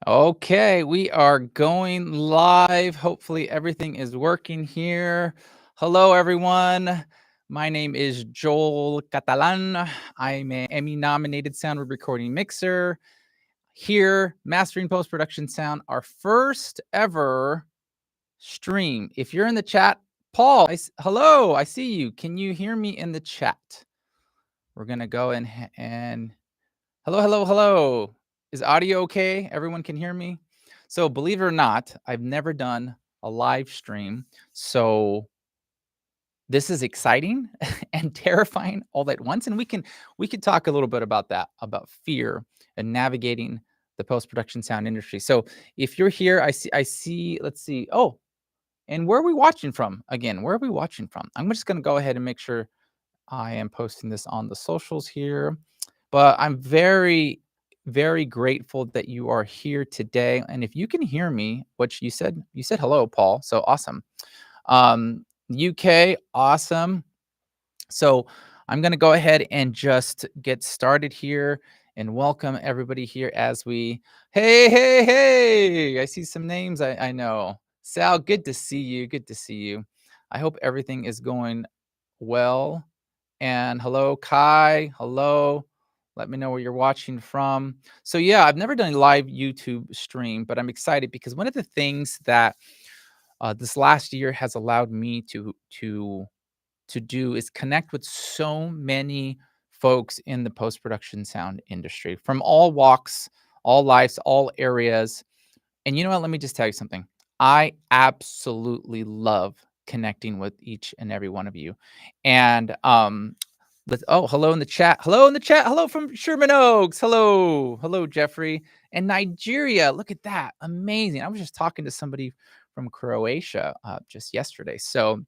Okay, we are going live. Hopefully, everything is working here. Hello, everyone. My name is Joel Catalan. I'm an Emmy nominated sound recording mixer here, mastering post production sound, our first ever stream. If you're in the chat, Paul, hello, I see you. Can you hear me in the chat? We're going to go and hello. Is audio okay? Everyone can hear me? So believe it or not, I've never done a live stream. So this is exciting and terrifying all at once. And we can talk a little bit about that, about fear and navigating the post-production sound industry. So if you're here, I see, let's see. Oh, and where are we watching from? Again, where are we watching from? I'm just going to go ahead and make sure I am posting this on the socials here. But I'm very, very grateful that you are here today. And if you can hear me, which you said hello, Paul. So awesome. UK, awesome. So I'm going to go ahead and just get started here and welcome everybody here as we, hey, I see some names I know. Sal, good to see you. Good to see you. I hope everything is going well. And hello, Kai. Hello. Let me know where you're watching from. So yeah, I've never done a live YouTube stream, but I'm excited because one of the things that this last year has allowed me to do is connect with so many folks in the post-production sound industry from all walks, all lives, all areas. And you know what? Let me just tell you something. I absolutely love connecting with each and every one of you. And hello in the chat. Hello in the chat. Hello from Sherman Oaks. Hello, Jeffrey. And Nigeria. Look at that. Amazing. I was just talking to somebody from Croatia just yesterday. So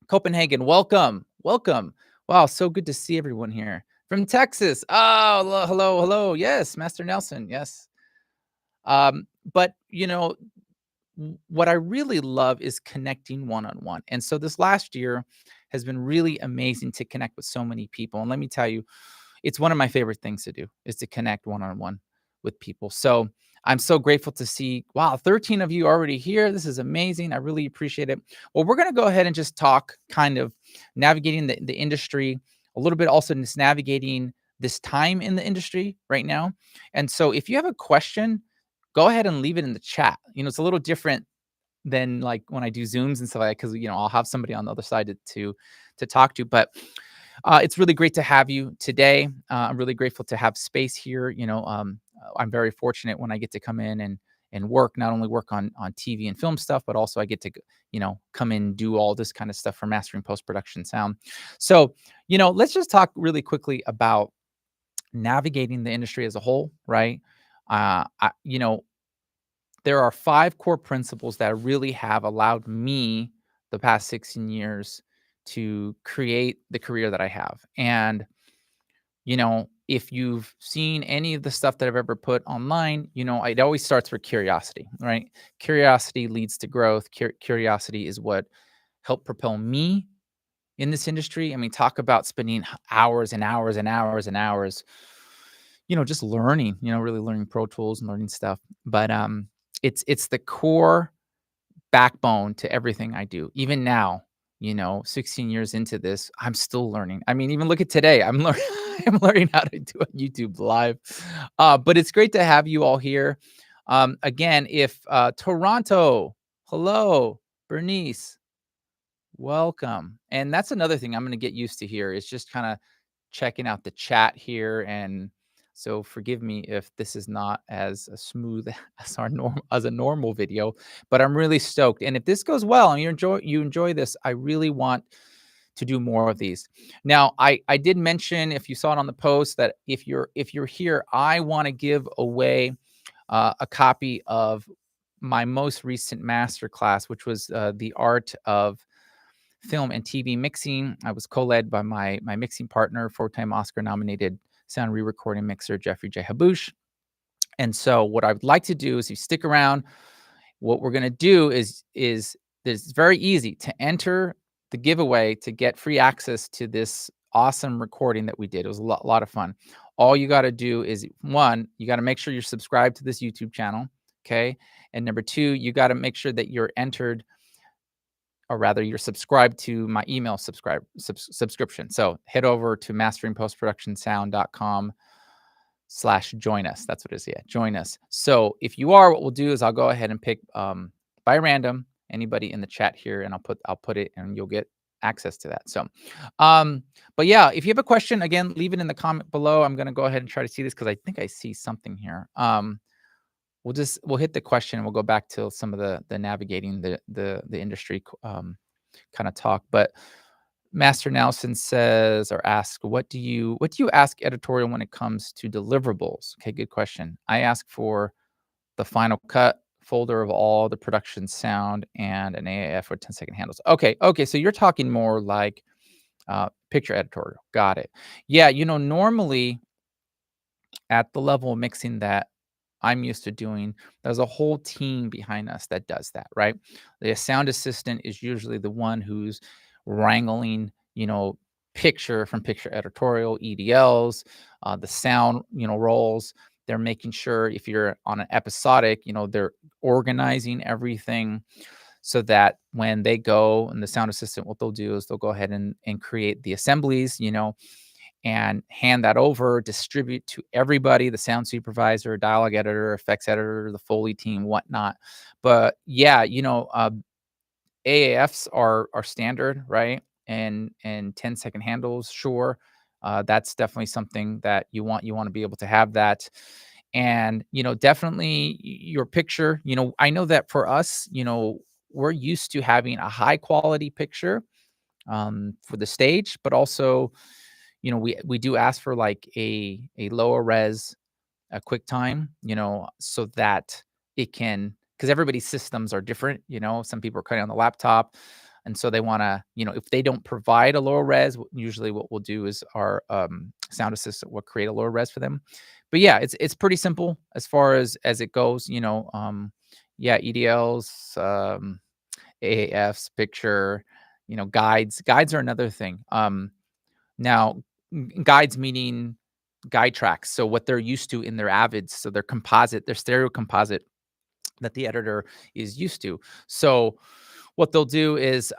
Copenhagen, welcome. Wow, so good to see everyone here. From Texas. Oh, hello. Yes, Master Nelson. Yes. But what I really love is connecting one-on-one. And so this last year has been really amazing to connect with so many people. And let me tell you, it's one of my favorite things to do is to connect one-on-one with people. So I'm so grateful to see, wow, 13 of you already here. This is amazing. I really appreciate it. Well, we're going to go ahead and just talk kind of navigating the industry, a little bit also just navigating this time in the industry right now. And so if you have a question, go ahead and leave it in the chat. It's a little different than like when I do Zooms and stuff like that, because I'll have somebody on the other side to talk to. But it's really great to have you today. I'm really grateful to have space here. I'm very fortunate when I get to come in and work, not only work on TV and film stuff, but also I get to come in and do all this kind of stuff for mastering post-production sound. So let's just talk really quickly about navigating the industry as a whole, right? There are 5 core principles that really have allowed me the past 16 years to create the career that I have. And, if you've seen any of the stuff that I've ever put online, it always starts with curiosity, right? Curiosity leads to growth. Curiosity is what helped propel me in this industry. I mean, talk about spending hours and hours and hours and hours, just learning, really learning Pro Tools and learning stuff. But it's the core backbone to everything I do. Even now, 16 years into this, I'm still learning. I mean, even look at today, I'm learning I'm learning how to do a YouTube live. But it's great to have you all here. Again, if Toronto, hello, Bernice, welcome. And that's another thing I'm going to get used to here is just kind of checking out the chat here. And so forgive me if this is not as smooth as a normal video, but I'm really stoked. And if this goes well and you enjoy this, I really want to do more of these. Now, I did mention, if you saw it on the post, that if you're here, I want to give away a copy of my most recent masterclass, which was the art of film and TV mixing. I was co-led by my mixing partner, 4-time Oscar-nominated sound re-recording mixer, Jeffrey J. Haboosh. And so what I would like to do is, you stick around, what we're going to do is it's very easy to enter the giveaway to get free access to this awesome recording that we did. It was a lot of fun. All you got to do is, one, you got to make sure you're subscribed to this YouTube channel. Okay. And number two, you got to make sure that you're entered, or rather you're subscribed to my email subscription. So head over to masteringpostproductionsound.com/join us. That's what it is. Yeah, join us. So if you are, what we'll do is I'll go ahead and pick by random anybody in the chat here, and I'll put it, and you'll get access to that. So, but yeah, if you have a question, again, leave it in the comment below. I'm gonna go ahead and try to see this because I think I see something here. We'll hit the question, and we'll go back to some of the navigating the industry kind of talk. But Master Nelson says or asks, what do you ask editorial when it comes to deliverables? Okay, good question. I ask for the Final Cut folder of all the production sound and an AAF with 10-second handles. Okay, so you're talking more like picture editorial. Got it. Yeah, normally at the level of mixing that I'm used to doing, there's a whole team behind us that does that, right? The sound assistant is usually the one who's wrangling, picture from picture editorial, EDLs, the sound, rolls. They're making sure if you're on an episodic, they're organizing everything so that when they go, and the sound assistant, what they'll do is they'll go ahead and create the assemblies, and hand that over, distribute to everybody, the sound supervisor, dialogue editor, effects editor, the Foley team, whatnot. But yeah, AAFs are standard, right? And 10-second handles, sure. That's definitely something that you want. You want to be able to have that. And, definitely your picture, I know that for us, we're used to having a high quality picture for the stage, but also we do ask for like a lower res, a quick time, so that it can, because everybody's systems are different. Some people are cutting on the laptop, and so they want to, if they don't provide a lower res, usually what we'll do is our sound assistant will create a lower res for them. But yeah, it's pretty simple as far as it goes. Yeah, EDLs, AAFs, picture, guides are another thing. Now, guides meaning guide tracks. So what they're used to in their Avids, so their composite, their stereo composite that the editor is used to. So what they'll do is,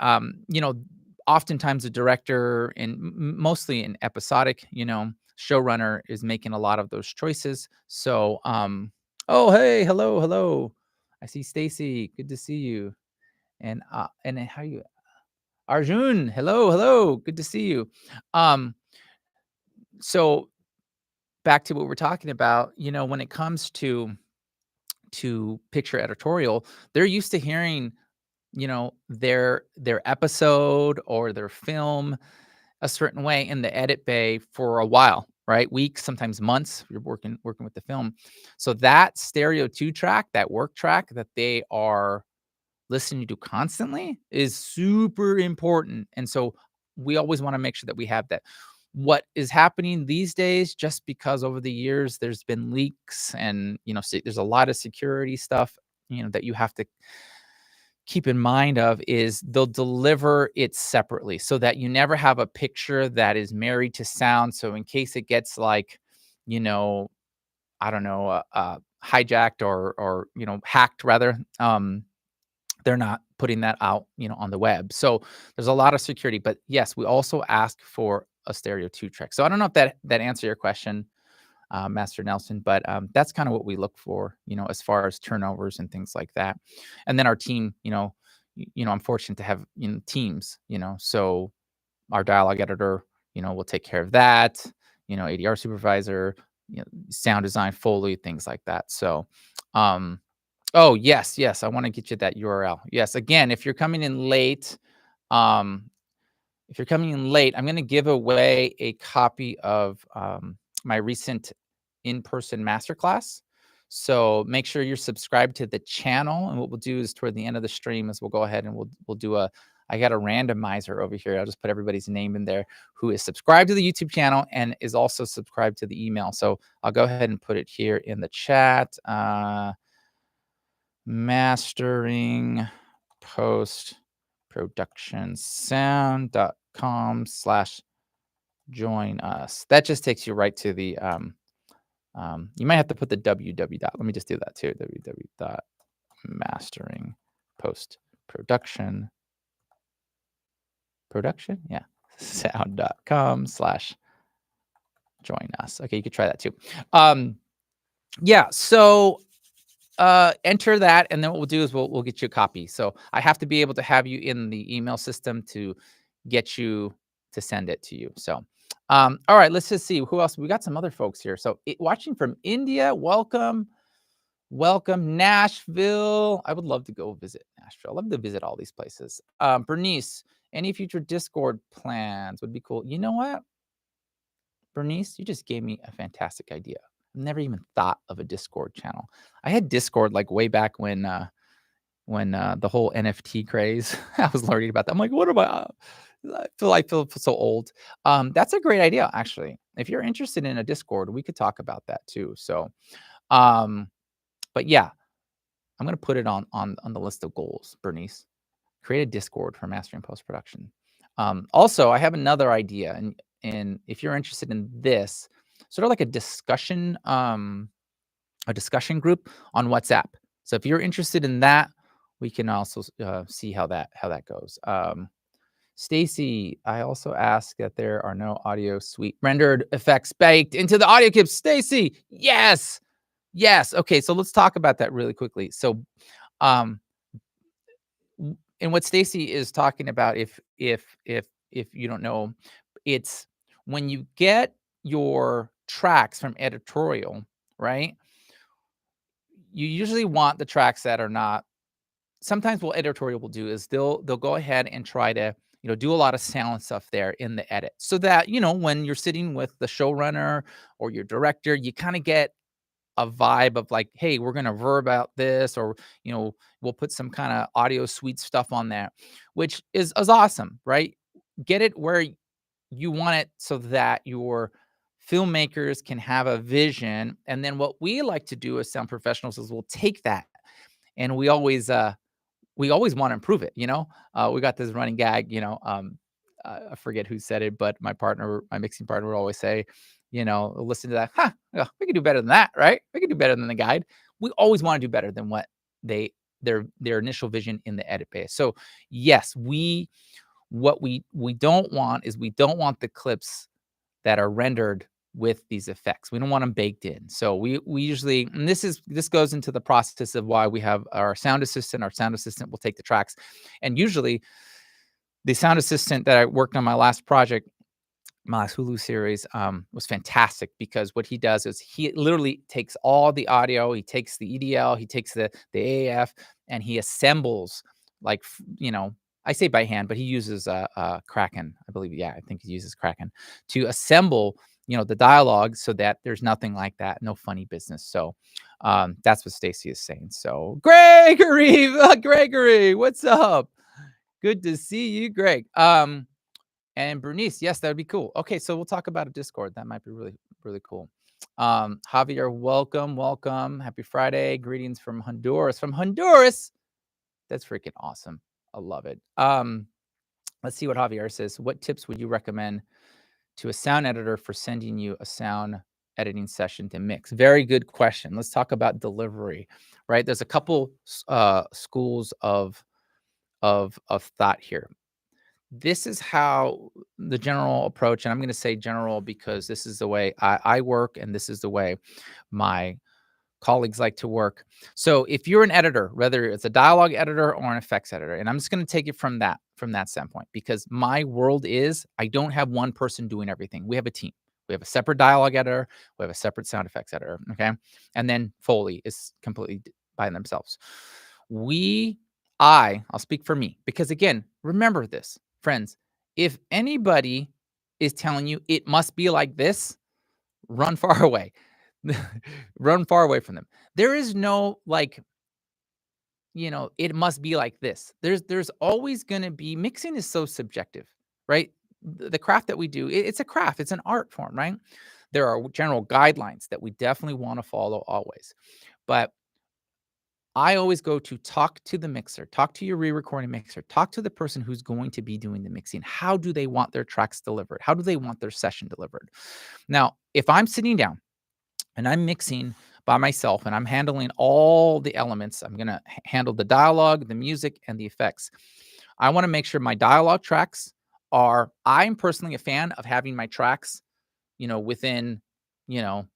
oftentimes the director, and mostly an episodic, showrunner is making a lot of those choices. So, oh, hey, hello. I see Stacy. Good to see you. And then how you, Arjun? Hello. Good to see you. Um, so back to what we're talking about, when it comes to picture editorial, they're used to hearing, their episode or their film a certain way in the edit bay for a while, right? Weeks, sometimes months. You're working with the film. So that stereo 2 track, that work track that they are listening to constantly is super important. And so we always want to make sure that we have that. What is happening these days, just because over the years there's been leaks and, there's a lot of security stuff, that you have to keep in mind of, is they'll deliver it separately so that you never have a picture that is married to sound. So in case it gets like, I don't know, hijacked or hacked rather, they're not putting that out, on the web. So there's a lot of security, but yes, we also ask for a stereo 2 track. So I don't know if that answered your question, Master Nelson, but that's kind of what we look for, as far as turnovers and things like that. And then our team, I'm fortunate to have, teams, so our dialogue editor, will take care of that, ADR supervisor, sound design, Foley, things like that. So, oh, yes, I wanna get you that URL. Yes, again, if you're coming in late, um, I'm gonna give away a copy of, my recent in-person masterclass. So make sure you're subscribed to the channel, and what we'll do is toward the end of the stream is we'll go ahead and we'll do I got a randomizer over here. I'll just put everybody's name in there who is subscribed to the YouTube channel and is also subscribed to the email. So I'll go ahead and put it here in the chat. Mastering post production sound.com/join us. That just takes you right to the You might have to put the www dot. Let me just do that too. www dot mastering post production yeah, sound.com/join us. Okay, you could try that too. Yeah, so enter that, and then what we'll do is we'll get you a copy. So I have to be able to have you in the email system to get you to send it to you. So all right, let's just see who else. We got some other folks here. So watching from India, welcome. Welcome, Nashville. I would love to go visit Nashville. I love to visit all these places. Bernice, any future Discord plans would be cool. You know what, Bernice, you just gave me a fantastic idea. I've never even thought of a Discord channel. I had Discord like way back when the whole NFT craze. I was learning about that. I'm like, what am I feel so old. That's a great idea, actually. If you're interested in a Discord, we could talk about that too. So, but yeah, I'm going to put it on the list of goals, Bernice. Create a Discord for mastering post-production. Also, I have another idea, and if you're interested in this, sort of like a discussion group on WhatsApp. So if you're interested in that, we can also see how that goes. Stacy, I also ask that there are no audio suite rendered effects baked into the audio clips. Stacy, yes. Yes. Okay. So let's talk about that really quickly. So, and what Stacy is talking about, if you don't know, it's when you get your tracks from editorial, right? You usually want the tracks that are not. Sometimes what editorial will do is they'll go ahead and try to do a lot of sound stuff there in the edit, so that when you're sitting with the showrunner or your director, you kind of get a vibe of like, hey, we're going to verb out this, or, we'll put some kind of audio suite stuff on there, which is awesome, right? Get it where you want it so that your filmmakers can have a vision. And then what we like to do as sound professionals is we'll take that, and we always want to improve it. We got this running gag, I forget who said it, but my mixing partner would always say, listen to that. Yeah, we can do better than that, right? We can do better than the guide. We always want to do better than what their initial vision in the edit base. So yes, what we don't want is, we don't want the clips that are rendered with these effects. We don't want them baked in. So we usually, and this goes into the process of why we have our sound assistant. Our sound assistant will take the tracks, and usually the sound assistant that I worked on my last project, my last Hulu series, was fantastic, because what he does is he literally takes all the audio, he takes the EDL, he takes the AAF, and he assembles, like, I say by hand, but he uses Kraken, I believe. Yeah, I think he uses Kraken to assemble, the dialogue, so that there's nothing like that, no funny business. So that's what Stacy is saying. So Gregory, what's up? Good to see you, Greg. And Bernice, yes, that would be cool. Okay, so we'll talk about a Discord. That might be really, really cool. Javier, welcome. Happy Friday. Greetings from Honduras. From Honduras. That's freaking awesome. I love it. Let's see what Javier says. What tips would you recommend to a sound editor for sending you a sound editing session to mix? Very good question. Let's talk about delivery, right? There's a couple schools of thought here. This is how the general approach, and I'm going to say general because this is the way I work, and this is the way my colleagues like to work. So if you're an editor, whether it's a dialogue editor or an effects editor, and I'm just going to take it from that standpoint, because my world is, I don't have one person doing everything. We have a team. We have a separate dialogue editor. We have a separate sound effects editor. Okay. And then Foley is completely by themselves. I'll speak for me, because again, remember this, friends, if anybody is telling you it must be like this, run far away. Run far away from them. There is no it must be like this. There's always going to be, mixing is so subjective, right? The craft that we do, it's a craft, it's an art form, right? There are general guidelines that we definitely want to follow always. But I always go to talk to the mixer, talk to your re-recording mixer, talk to the person who's going to be doing the mixing. How do they want their tracks delivered? How do they want their session delivered? Now, if I'm sitting down and I'm mixing by myself and I'm handling all the elements. I'm going to handle the dialogue, the music, and the effects. I want to make sure my dialogue tracks I'm personally a fan of having my tracks, within, you know,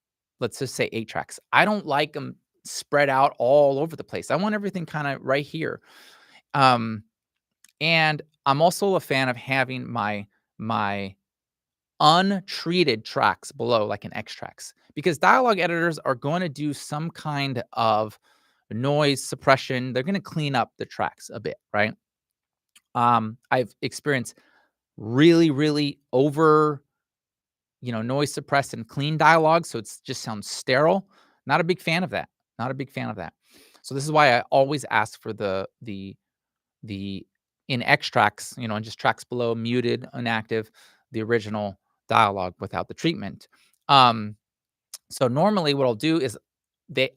let's just say 8 tracks. I don't like them spread out all over the place. I want everything kind of right here. Um, and I'm also a fan of having my untreated tracks below, like an X tracks, because dialogue editors are going to do some kind of noise suppression. They're going to clean up the tracks a bit, right? I've experienced really, really over, noise suppressed and clean dialogue, so it's just sounds sterile. Not a big fan of that. Not a big fan of that. So this is why I always ask for the in extracts, and just tracks below, muted, inactive, the original dialogue without the treatment. Um, so normally what I'll do is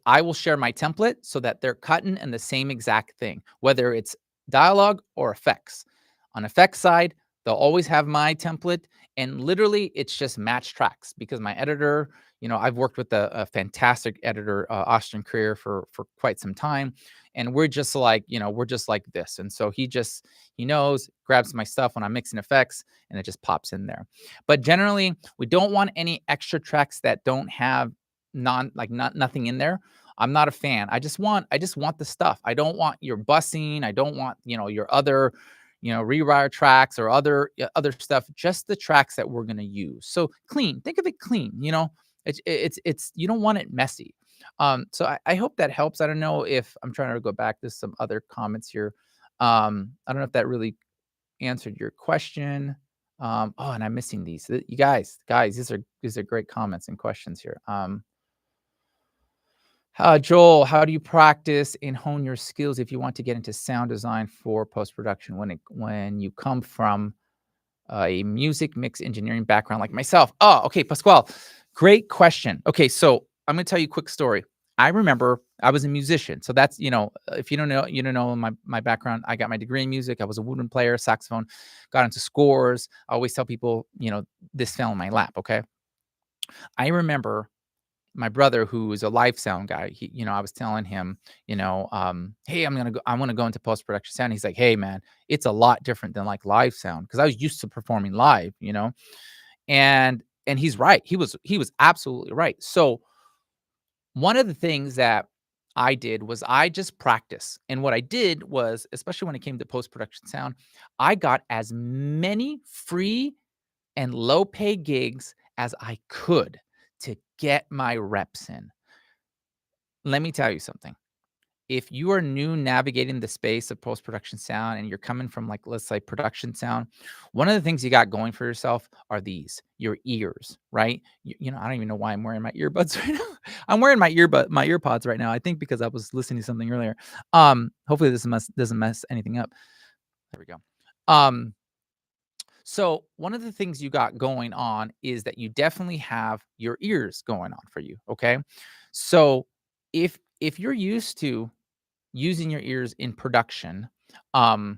I will share my template so that they're cutting in the same exact thing, whether it's dialogue or effects. On effects side, they'll always have my template, and literally it's just match tracks because my editor, I've worked with a fantastic editor, Austin Career, for quite some time, and we're just like this. And so he knows, grabs my stuff when I'm mixing effects, and it just pops in there. But generally, we don't want any extra tracks that don't have nothing in there. I'm not a fan. I just want the stuff. I don't want your bussing. I don't want, your other, rewire tracks or other stuff. Just the tracks that we're gonna use. So clean. Think of it clean. It's you don't want it messy. So I hope that helps. I don't know if I'm trying to go back to some other comments here. I don't know if that really answered your question. Oh, and I'm missing these. You guys, these are great comments and questions here. Joel, how do you practice and hone your skills if you want to get into sound design for post production when you come from a music mix engineering background like myself? Oh, okay, Pasquale, great question. Okay, so I'm gonna tell you a quick story. I remember I was a musician, so that's if you don't know my background. I got my degree in music. I was a woodwind player, saxophone, got into scores. I always tell people, this fell in my lap. Okay, I remember my brother, who is a live sound guy, I was telling him, hey, I want to go into post production sound. He's like, hey, man, it's a lot different than like live sound because I was used to performing live, and he's right. He was absolutely right. So one of the things that I did was I just practice, and what I did was, especially when it came to post production sound, I got as many free and low pay gigs as I could to get my reps in. Let me tell you something. If you are new navigating the space of post production sound and you're coming from, like, let's say, production sound, one of the things you got going for yourself are your ears, right? I don't even know why I'm wearing my earbuds right now. I'm wearing my earpods right now. I think because I was listening to something earlier. Hopefully this doesn't mess anything up. There we go. Um, So one of the things you got going on is that you definitely have your ears going on for you. Okay. So if you're used to using your ears in production, um,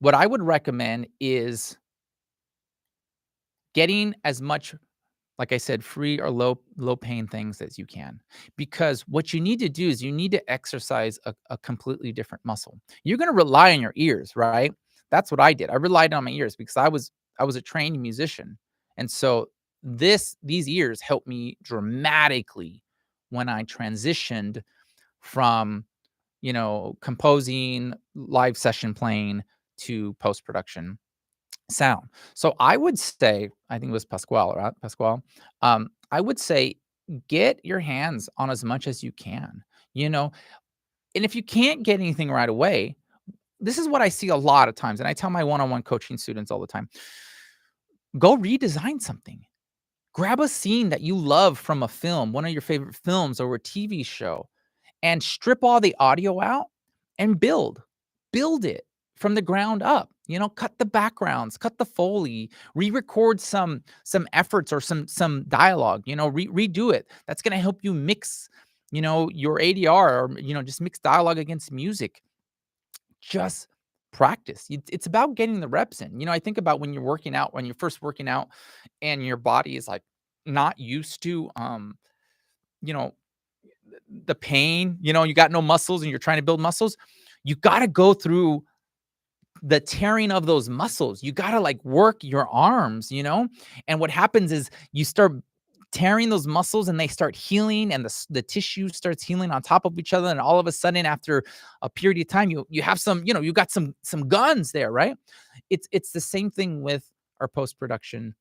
what I would recommend is getting as much, like I said, free or low paying things as you can. Because what you need to do is you need to exercise a completely different muscle. You're going to rely on your ears, right? That's what I did. I relied on my ears because I was a trained musician. And so these ears helped me dramatically when I transitioned from, composing, live session playing to post production sound. So I would say, I think it was Pasquale, right? Pasquale. I would say get your hands on as much as you can, you know, and if you can't get anything right away, this is what I see a lot of times. And I tell my one-on-one coaching students all the time, go redesign something. Grab a scene that you love from a film, one of your favorite films or a TV show, and strip all the audio out and build it from the ground up. Cut the backgrounds, cut the foley, re-record some efforts or some dialogue, redo it. That's going to help you mix, your ADR, or just mix dialogue against music. Just practice. It's about getting the reps in. I think about when you're first working out and your body is like not used to you know, the pain, you got no muscles and you're trying to build muscles, you got to go through the tearing of those muscles. You got to like work your arms. And what happens is you start tearing those muscles and they start healing and the tissue starts healing on top of each other. And all of a sudden, after a period of time, you have some, you got some guns there, right? It's the same thing with our post-production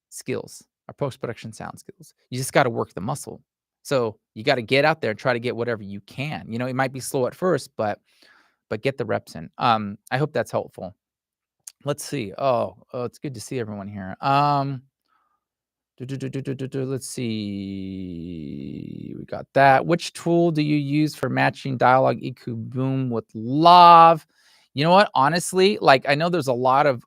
skills, our post-production sound skills. You just got to work the muscle. So you got to get out there and try to get whatever you can. It might be slow at first, but get the reps in. I hope that's helpful. Let's see. Oh, it's good to see everyone here. Let's see. We got that. Which tool do you use for matching dialogue EQ boom with Lav? You know what? Honestly, like I know there's a lot of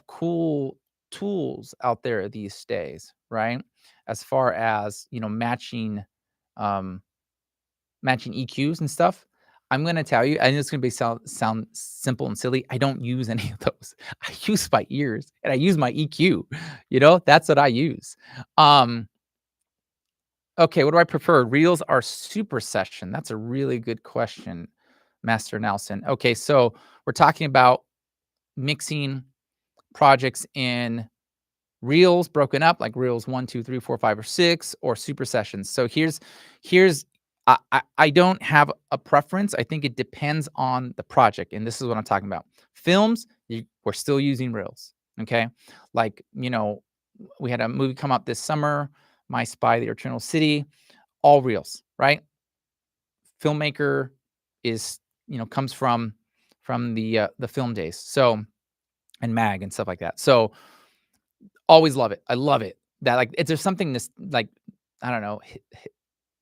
cool tools out there these days, right? As far as, um, matching EQs and stuff. I'm gonna tell you, I know it's gonna be sound simple and silly. I don't use any of those. I use my ears and I use my EQ. That's what I use. Um, okay, what do I prefer? Reels or super session? That's a really good question, Master Nelson. Okay, so we're talking about mixing projects in reels broken up, like reels 1, 2, 3, 4, 5, or 6, or super sessions. So here's I don't have a preference. I think it depends on the project, and this is what I'm talking about. Films, we're still using reels. Okay, like we had a movie come out this summer, My Spy: The Eternal City, all reels, right? Filmmaker is comes from the film days, so and mag and stuff like that. So always love it. I love it. That like it's there's something this like I don't know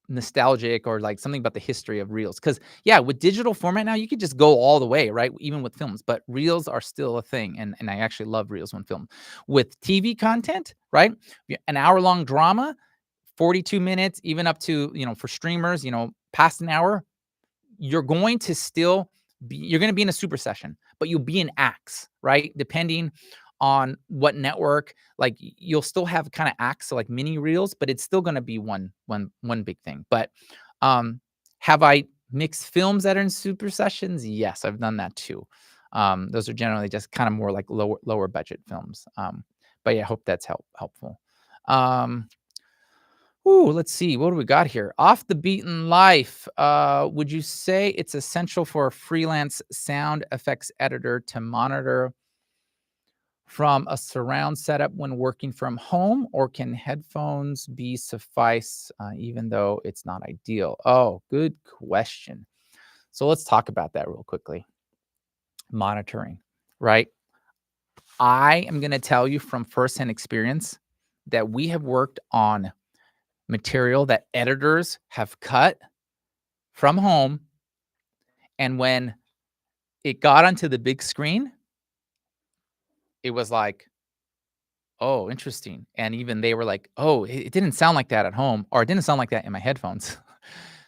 nostalgic or like something about the history of reels. Because yeah, with digital format now you could just go all the way, right? Even with films, but reels are still a thing, and I actually love reels when film. With TV content, right? An hour long drama, 42 minutes, even up to for streamers, past an hour, you're going to still you're going to be in a super session, but you'll be in acts, right? Depending on what network, like you'll still have kind of acts, so like mini reels, but it's still going to be one big thing. But have I mixed films that are in super sessions? Yes, I've done that too. Those are generally just kind of more like lower budget films. But yeah, I hope that's helpful. Um, Ooh, let's see. What do we got here? Off the beaten life. Would you say it's essential for a freelance sound effects editor to monitor from a surround setup when working from home, or can headphones be suffice, even though it's not ideal? Oh, good question. So let's talk about that real quickly. Monitoring, right? I am going to tell you from firsthand experience that we have worked on material that editors have cut from home, and when it got onto the big screen, it was like, "Oh, interesting," and even they were like, "Oh, it didn't sound like that at home, or it didn't sound like that in my headphones."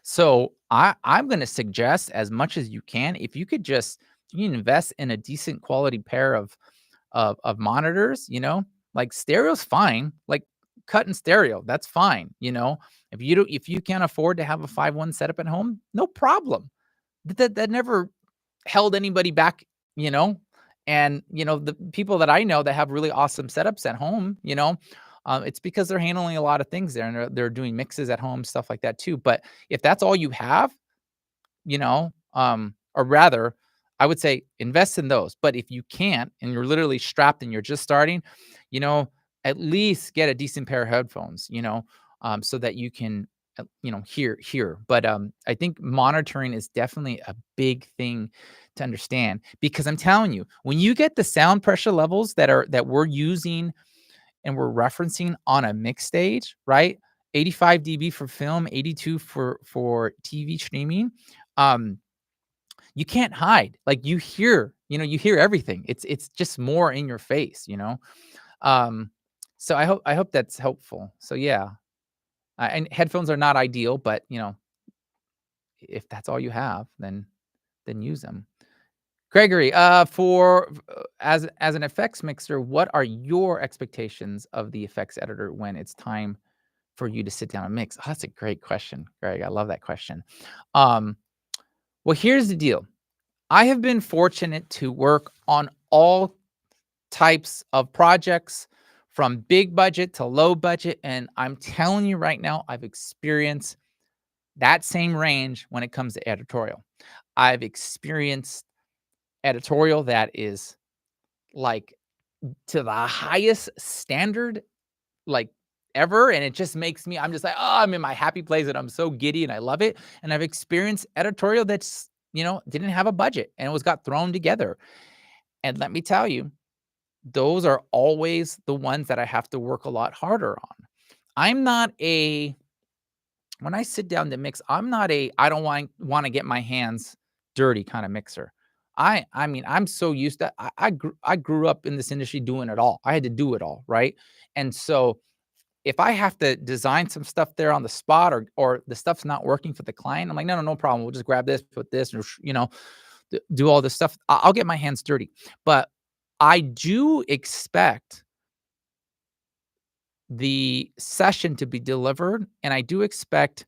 So, I'm gonna suggest as much as you can, if you could just you can invest in a decent quality pair of monitors, like stereo's fine, like cut in stereo, that's fine, if you can't afford to have a 5.1 setup at home, no problem. That never held anybody back, you know? And, the people that I know that have really awesome setups at home, it's because they're handling a lot of things there, and they're doing mixes at home, stuff like that too. But if that's all you have, or rather, I would say invest in those. But if you can't and you're literally strapped and you're just starting, you know, at least get a decent pair of headphones, so that you can, hear. But I think monitoring is definitely a big thing to understand, because I'm telling you, when you get the sound pressure levels that we're using and we're referencing on a mix stage, right? 85 dB for film, 82 for TV streaming. Um, you can't hide. Like you hear everything. It's just more in your face. Um, so I hope that's helpful. So yeah, and headphones are not ideal, but if that's all you have, then use them. Gregory, for as an effects mixer, what are your expectations of the effects editor when it's time for you to sit down and mix? Oh, that's a great question, Greg. I love that question. Um, well, here's the deal. I have been fortunate to work on all types of projects from big budget to low budget. And I'm telling you right now, I've experienced that same range when it comes to editorial. I've experienced editorial that is like to the highest standard like ever. And it just makes me, I'm just like, oh, I'm in my happy place and I'm so giddy and I love it. And I've experienced editorial that's, didn't have a budget and it was got thrown together. And let me tell you, those are always the ones that I have to work a lot harder on. I'm not a when I sit down to mix, I'm not a I don't want to get my hands dirty kind of mixer. I mean, I'm so used to I grew up in this industry doing it all. I had to do it all, right? And so if I have to design some stuff there on the spot or the stuff's not working for the client, I'm like, no problem. We'll just grab this, put this, or do all this stuff. I'll get my hands dirty. But I do expect the session to be delivered, and I do expect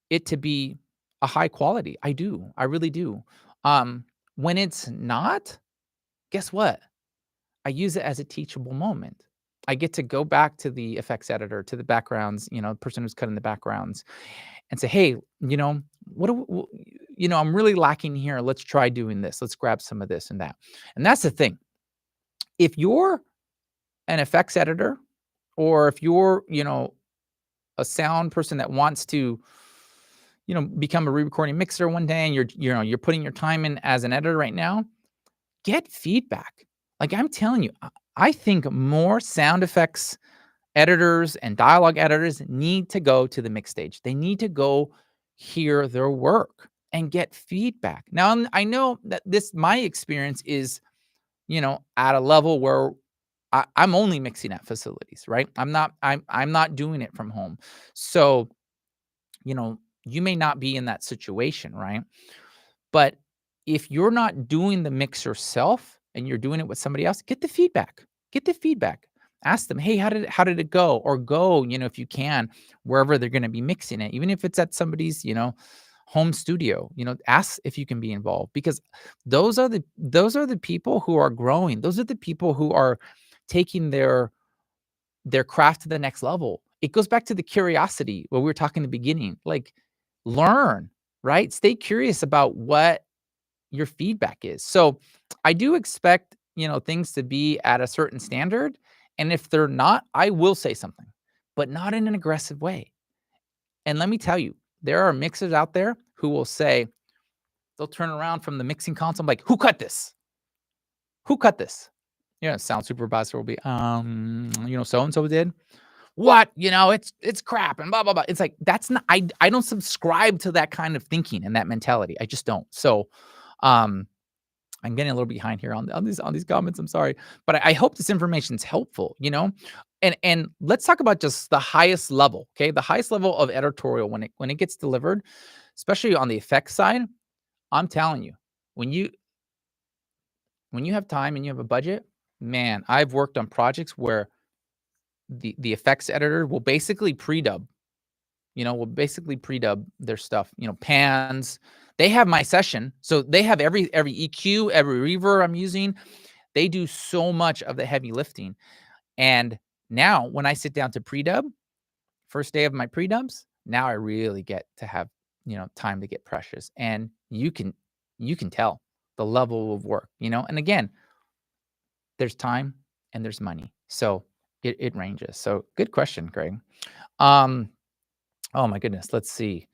it to be a high quality. I do. I really do. When it's not, guess what? I use it as a teachable moment. I get to go back to the effects editor, to the backgrounds, the person who's cutting the backgrounds and say, "Hey, what I'm really lacking here. Let's try doing this. Let's grab some of this and that." And that's the thing. If you're an effects editor or if you're, a sound person that wants to, become a re-recording mixer one day and you're putting your time in as an editor right now, get feedback. Like I'm telling you, I think more sound effects editors and dialogue editors need to go to the mix stage. They need to go hear their work and get feedback. Now, I know that my experience is, at a level where I'm only mixing at facilities, right? I'm not doing it from home. So, you may not be in that situation, right? But if you're not doing the mix yourself and you're doing it with somebody else, get the feedback. Get the feedback. Ask them, hey, how did it go? Or go, if you can, wherever they're going to be mixing it, even if it's at somebody's, home studio, ask if you can be involved because those are the people who are growing. Those are the people who are taking their craft to the next level. It goes back to the curiosity what we were talking in the beginning. Like learn, right? Stay curious about what your feedback is. So I do expect, things to be at a certain standard. And if they're not, I will say something, but not in an aggressive way. And let me tell you, there are mixers out there who will say, they'll turn around from the mixing console, like, who cut this? Who cut this? Sound supervisor will be, so and so did. What? It's crap and blah blah blah. It's like that's not. I don't subscribe to that kind of thinking and that mentality. I just don't. So, I'm getting a little behind here on these comments. I'm sorry, but I hope this information is helpful. And let's talk about just the highest level. Okay, the highest level of editorial when it gets delivered, especially on the effects side. I'm telling you, when you when you have time and you have a budget, man, I've worked on projects where the effects editor will basically pre-dub. Will basically pre-dub their stuff. Pans. They have my session, so they have every EQ, every reverb I'm using. They do so much of the heavy lifting. And now when I sit down to pre-dub, first day of my pre-dubs, now I really get to have, time to get precious. And you can tell the level of work, and again, there's time and there's money. So it ranges. So good question, Greg. Um, oh my goodness. Let's see.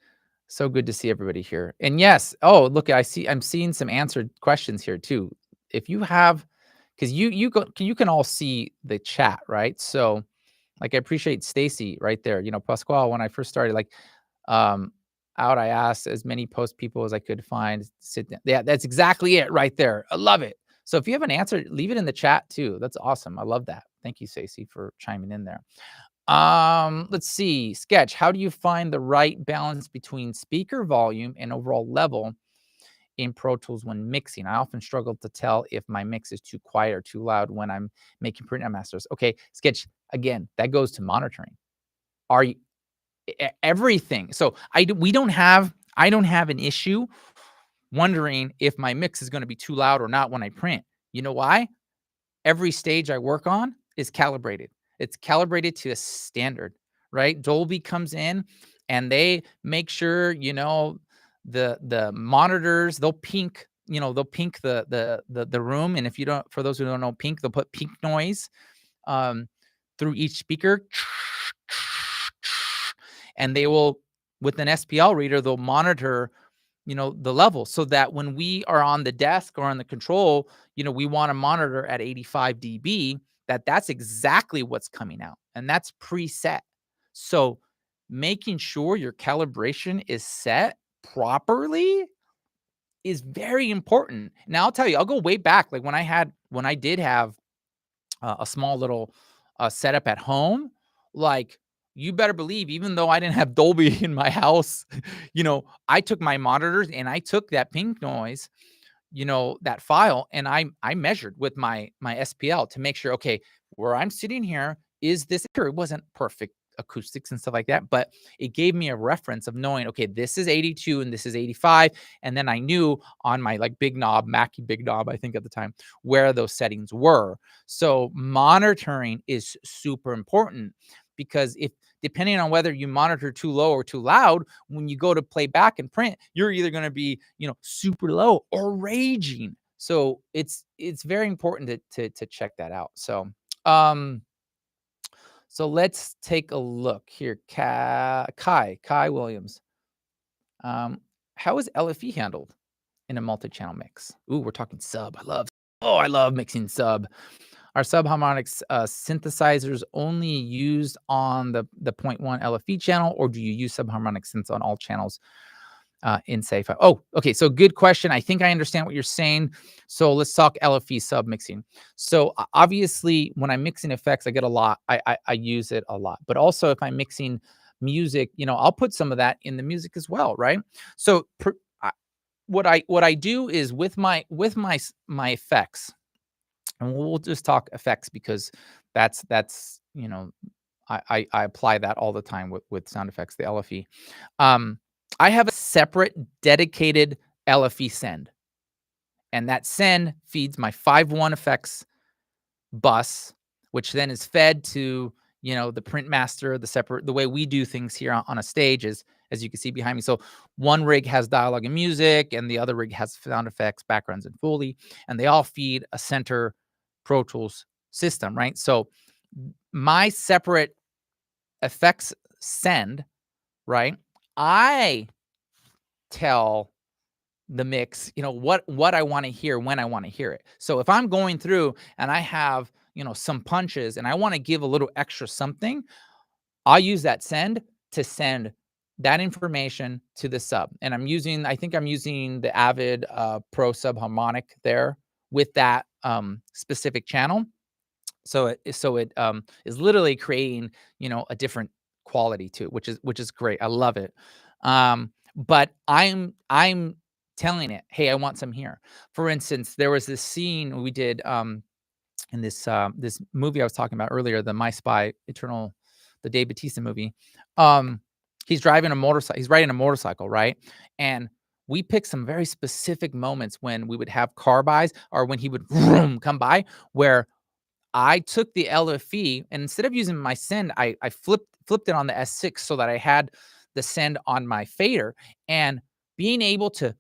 So good to see everybody here. And yes, oh, look, I'm seeing some answered questions here too. If you have, because you can all see the chat, right? So like I appreciate Stacy right there. Pasquale, when I first started, like um I asked as many post people as I could find, sit down. Yeah, that's exactly it right there. I love it. So if you have an answer, leave it in the chat too. That's awesome. I love that. Thank you, Stacy, for chiming in there. Let's see. Sketch. How do you find the right balance between speaker volume and overall level in Pro Tools when mixing? I often struggle to tell if my mix is too quiet or too loud when I'm making print masters. Okay, Sketch. Again, that goes to monitoring. Are you everything? So I don't have an issue wondering if my mix is going to be too loud or not when I print. You know why? Every stage I work on is calibrated. It's calibrated to a standard, right? Dolby comes in and they make sure, the monitors, they'll pink the room. And if you don't, for those who don't know pink, they'll put pink noise um, through each speaker. And they will, with an SPL reader, they'll monitor the level so that when we are on the desk or on the control, we want to monitor at 85 dB, that's exactly what's coming out. And that's preset. So making sure your calibration is set properly is very important. Now I'll tell you, I'll go way back. Like when I did have a small little setup at home, like you better believe, even though I didn't have Dolby in my house, I took my monitors and I took that pink noise, that file, and I measured with my SPL to make sure, okay, where I'm sitting here, is this sure it wasn't perfect acoustics and stuff like that, but it gave me a reference of knowing, okay, this is 82 and this is 85. And then I knew on my like big knob, Mackie big knob, I think at the time, where those settings were. So monitoring is super important because if depending on whether you monitor too low or too loud, when you go to play back and print, you're either going to be, super low or raging. So it's very important to check that out. Um, so let's take a look here. Kai Williams. How is LFE handled in a multi-channel mix? Ooh, we're talking sub. I love mixing sub. Are subharmonics synthesizers only used on the 0.1 LFE channel, or do you use subharmonic synths on all channels in Safe? Oh, okay. So good question. I think I understand what you're saying. So let's talk LFE sub mixing. So obviously, when I'm mixing effects, I get a lot. I use it a lot. But also, if I'm mixing music, I'll put some of that in the music as well, right? So what I do is with my effects. And we'll just talk effects because that's I apply that all the time with sound effects, the LFE. I have a separate dedicated LFE send, and that send feeds my 5.1 effects bus, which then is fed to the print master. The way we do things here on a stage is, as you can see behind me. So one rig has dialogue and music, and the other rig has sound effects, backgrounds, and Foley, and they all feed a center Pro Tools system, right? So my separate effects send, right? I tell the mix, what I want to hear when I want to hear it. So if I'm going through and I have, some punches and I want to give a little extra something, I'll use that send to send that information to the sub. And I think I'm using the Avid Pro Subharmonic there with that specific channel. So it is literally creating, a different quality to it, which is great. I love it. But I'm telling it, hey, I want some here. For instance, there was this scene we did in this movie I was talking about earlier, the My Spy Eternal, the Dave Bautista movie. He's driving a motorcycle. He's riding a motorcycle, right? And we picked some very specific moments when we would have car bys or when he would come by where I took the LFE and instead of using my send, I flipped it on the S6 so that I had the send on my fader and being able to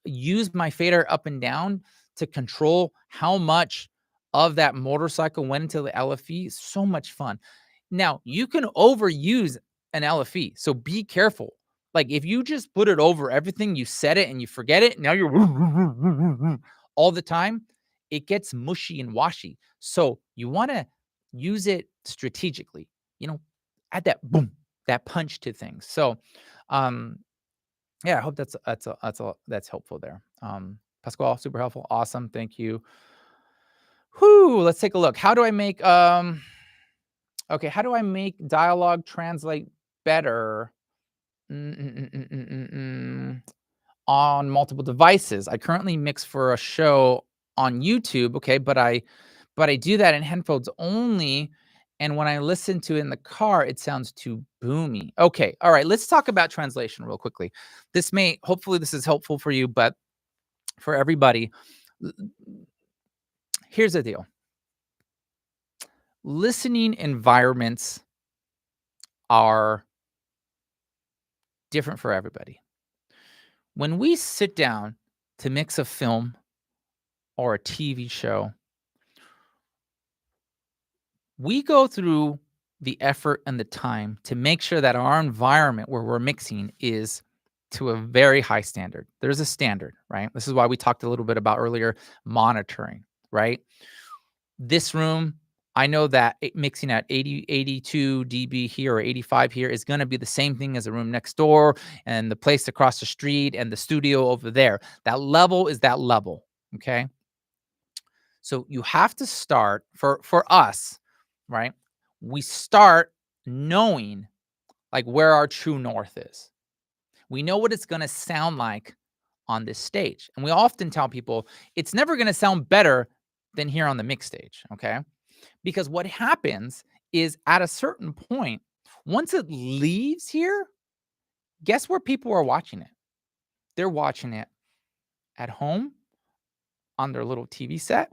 use my fader up and down to control how much of that motorcycle went into the LFE is so much fun. Now, you can overuse an LFE, so be careful. Like if you just put it over everything, you set it and you forget it, now you're all the time, it gets mushy and washy. So you want to use it strategically, add that boom, that punch to things. So yeah, I hope that's helpful there. Pasquale, super helpful. Awesome. Thank you. Whoo, let's take a look. How do I make dialogue translate better on multiple devices? I currently mix for a show on YouTube, okay, but I do that in headphones only, And when I listen to it in the car, it sounds too boomy. Okay. All right. Let's talk about translation real quickly. Hopefully, this is helpful for you, but for everybody, here's the deal. Listening environments are different for everybody. When we sit down to mix a film or a TV show, we go through the effort and the time to make sure that our environment where we're mixing is to a very high standard. There's a standard, right? This is why we talked a little bit about earlier monitoring, right? This room, I know that mixing at 82 dB here or 85 here is going to be the same thing as the room next door and the place across the street and the studio over there. That level is that level, okay? So you have to start for us, right? We start knowing like where our true north is. We know what it's going to sound like on this stage. And we often tell people it's never going to sound better than here on the mix stage, okay? Because what happens is at a certain point, once it leaves here, guess where people are watching it? They're watching it at home on their little TV set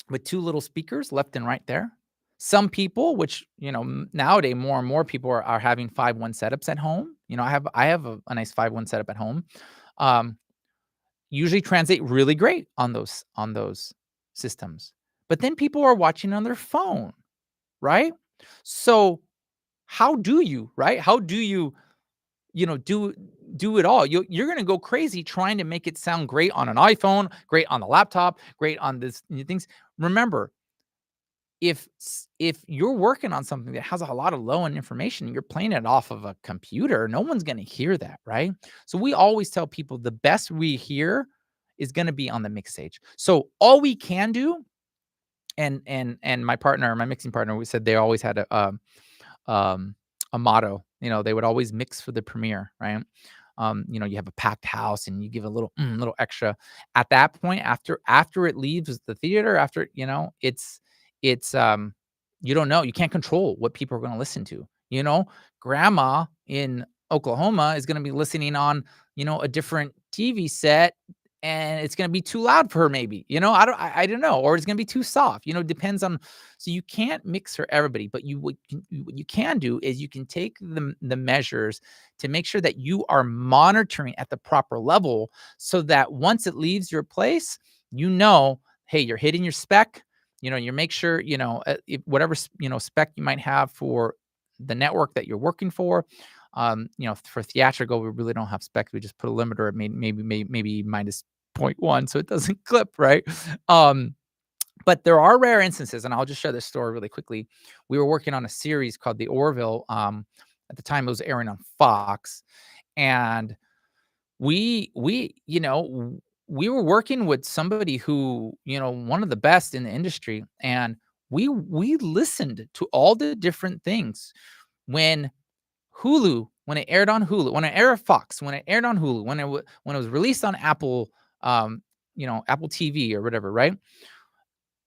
with two little speakers left and right there. Some people, which nowadays more and more people are having 5.1 setups at home. I have a nice 5.1 setup at home. Usually translate really great on those systems. But then people are watching on their phone, right? So how do you, right? How do you, do it all? You're going to go crazy trying to make it sound great on an iPhone, great on the laptop, great on this things. Remember, if you're working on something that has a lot of low end information, you're playing it off of a computer, no one's going to hear that, right? So we always tell people the best we hear is going to be on the mix stage. So all we can do, and my mixing partner, we said they always had a motto. They would always mix for the premiere, right? You have a packed house and you give a little extra at that point after it leaves the theater, after it's you don't know, you can't control what people are going to listen to. Grandma in Oklahoma is going to be listening on a different TV set, and it's going to be too loud for her, maybe. I don't know, or it's going to be too soft. Depends on. So you can't mix for everybody, but what you can do is you can take the measures to make sure that you are monitoring at the proper level, so that once it leaves your place, hey, you're hitting your spec. You make sure whatever spec you might have for the network that you're working for. For theatrical, we really don't have specs. We just put a limiter at maybe minus 0.1, so it doesn't clip, right? But there are rare instances, and I'll just share this story really quickly. We were working on a series called The Orville. At the time, it was airing on Fox, and we were working with somebody who, one of the best in the industry, and we listened to all the different things when when it aired on Hulu, when it aired Fox, when it aired on Hulu, when it was released on Apple, Apple TV or whatever, right?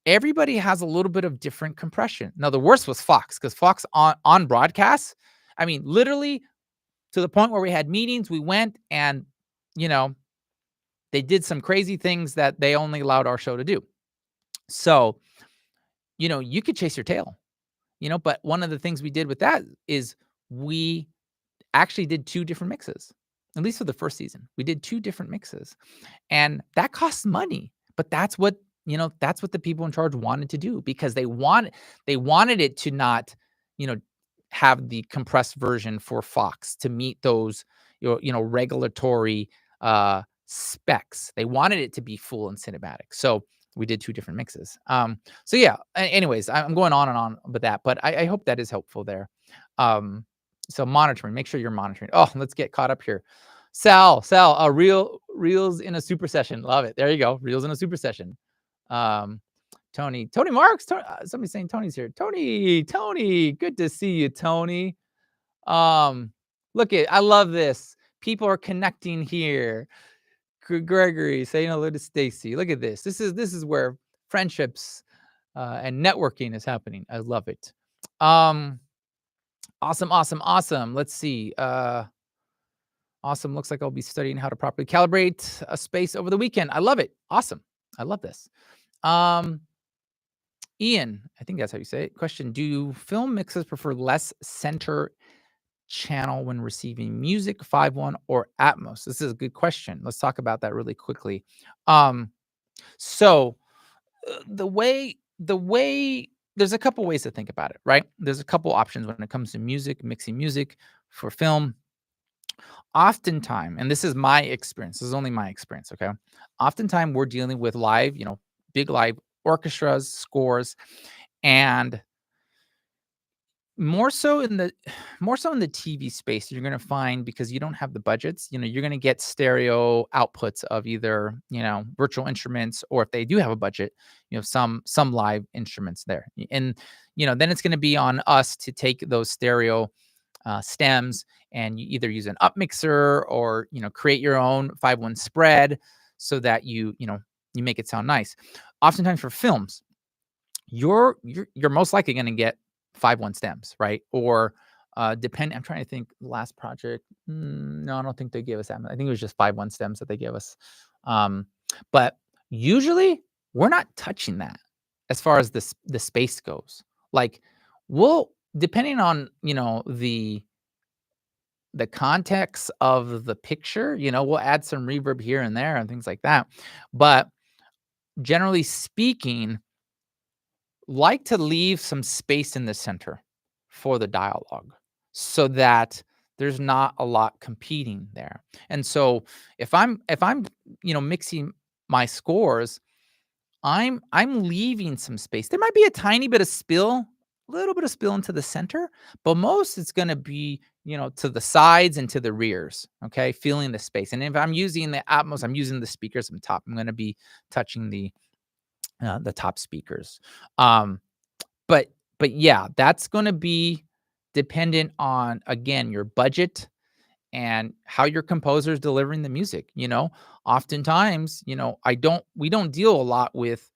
Everybody has a little bit of different compression. Now, the worst was Fox, because Fox on broadcast, I mean, literally to the point where we had meetings, we went and, they did some crazy things that they only allowed our show to do. So, you could chase your tail, but one of the things we did with that is we actually did two different mixes. At least for the first season, we did two different mixes, and that costs money. But that's what the people in charge wanted to do, because they wanted it to not, have the compressed version for Fox to meet those, regulatory specs. They wanted it to be full and cinematic. So we did two different mixes. So yeah. Anyways, I'm going on and on with that, but I hope that is helpful there. So monitoring, make sure you're monitoring. Oh, let's get caught up here. Sal, reels in a super session. Love it. There you go. Reels in a super session. Tony Marks. Somebody's saying Tony's here. Tony, good to see you, Tony. I love this. People are connecting here. Gregory saying hello to Stacy. Look at this. This is where friendships and networking is happening. I love it. Um, awesome, awesome, awesome. Let's see. Awesome. Looks like I'll be studying how to properly calibrate a space over the weekend. I love it. Awesome. I love this. Um, Ian, I think that's how you say it. Question: do film mixes prefer less center channel when receiving music, 5.1 or Atmos? This is a good question. Let's talk about that really quickly. Um, so the way there's a couple ways to think about it, right? There's a couple options when it comes to music, mixing music for film. Oftentimes, and this is my experience, this is only my experience, okay? Oftentimes we're dealing with live, big live orchestras, scores, and more so in the more so in the TV space, you're gonna find because you don't have the budgets, you're gonna get stereo outputs of either, virtual instruments, or if they do have a budget, some live instruments there. And, then it's gonna be on us to take those stereo stems, and you either use an up mixer or, create your own 5.1 spread so that you make it sound nice. Oftentimes for films, you're most likely going to get 5.1 stems, right? Or depend. I'm trying to think. Last project, no, I don't think they gave us that. I think it was just 5.1 stems that they gave us. Um, but usually we're not touching that as far as the space goes. Like, we'll, depending on the context of the picture, we'll add some reverb here and there and things like that. But generally speaking, like to leave some space in the center for the dialogue so that there's not a lot competing there. And so if I'm mixing my scores, I'm leaving some space. There might be a tiny bit of spill, a little bit of spill into the center, but most it's going to be, to the sides and to the rears, okay? Feeling the space. And if I'm using the Atmos, I'm using the speakers on top. I'm going to be touching the top speakers. Um but but yeah, that's gonna be dependent on, again, your budget and how your composer is delivering the music, Oftentimes, we don't deal a lot with,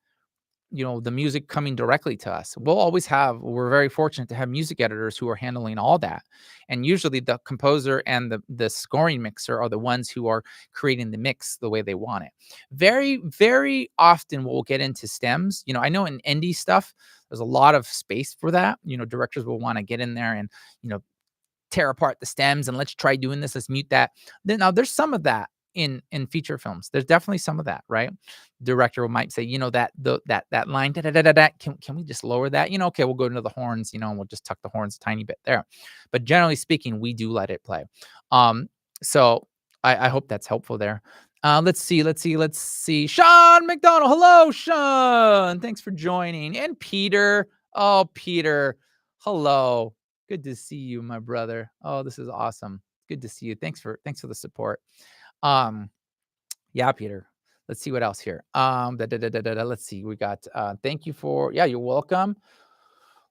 the music coming directly to us. We're very fortunate to have music editors who are handling all that. And usually the composer and the scoring mixer are the ones who are creating the mix the way they want it. Very, very often we'll get into stems. I know in indie stuff, there's a lot of space for that. Directors will want to get in there and, you know, tear apart the stems and let's try doing this. Let's mute that. Now there's some of that in feature films. There's definitely some of that, right? Director might say, that line, da, da, da, da, da, can we just lower that? Okay, we'll go into the horns, and we'll just tuck the horns a tiny bit there. But generally speaking, we do let it play. So I hope that's helpful there. Let's see. Sean McDonald. Hello, Sean. Thanks for joining. And Peter. Oh, Peter. Hello. Good to see you, my brother. Oh, this is awesome. Good to see you. Thanks for the support. Um, yeah, Peter. Let's see what else here. Let's see. We got thank you for, yeah, you're welcome.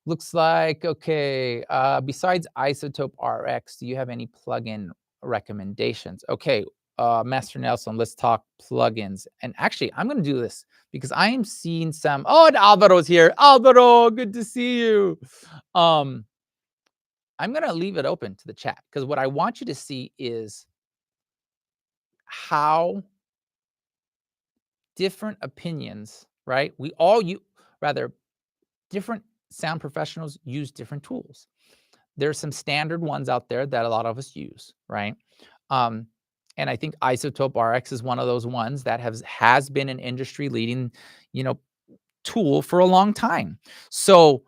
Looks like okay. Besides Isotope RX, do you have any plugin recommendations? Okay, Master Nelson, let's talk plugins. And actually, I'm gonna do this because I am seeing some. Oh, and Alvaro's here. Alvaro, good to see you. I'm going to leave it open to the chat because what I want you to see is how different opinions, right? We all rather different sound professionals use different tools. There's some standard ones out there that a lot of us use, right? Um, and I think Isotope RX is one of those ones that has been an industry leading, you know, tool for a long time. So,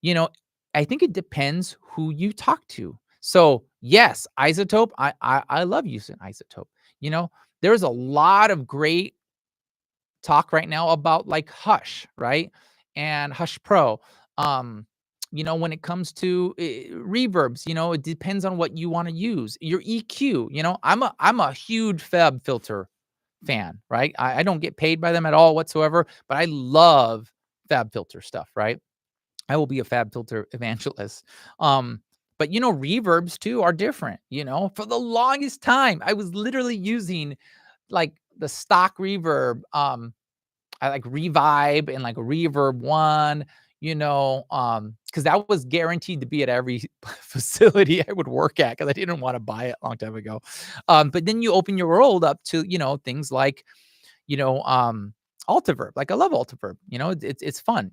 you know, I think it depends who you talk to. So, yes, Isotope, I love using Isotope. You know, there's a lot of great talk right now about like Hush, right? And Hush Pro. When it comes to reverbs, it depends on what you want to use. Your EQ, I'm a huge Fab filter fan, right? I don't get paid by them at all whatsoever, but I love Fab filter stuff, right? I will be a Fab filter evangelist. But reverbs too are different. For the longest time, I was literally using like the stock reverb. I like Revibe and like Reverb One. because that was guaranteed to be at every facility I would work at because I didn't want to buy it a long time ago. But then you open your world up to, things like, you know, um, Altiverb. Like I love Altiverb, it's fun.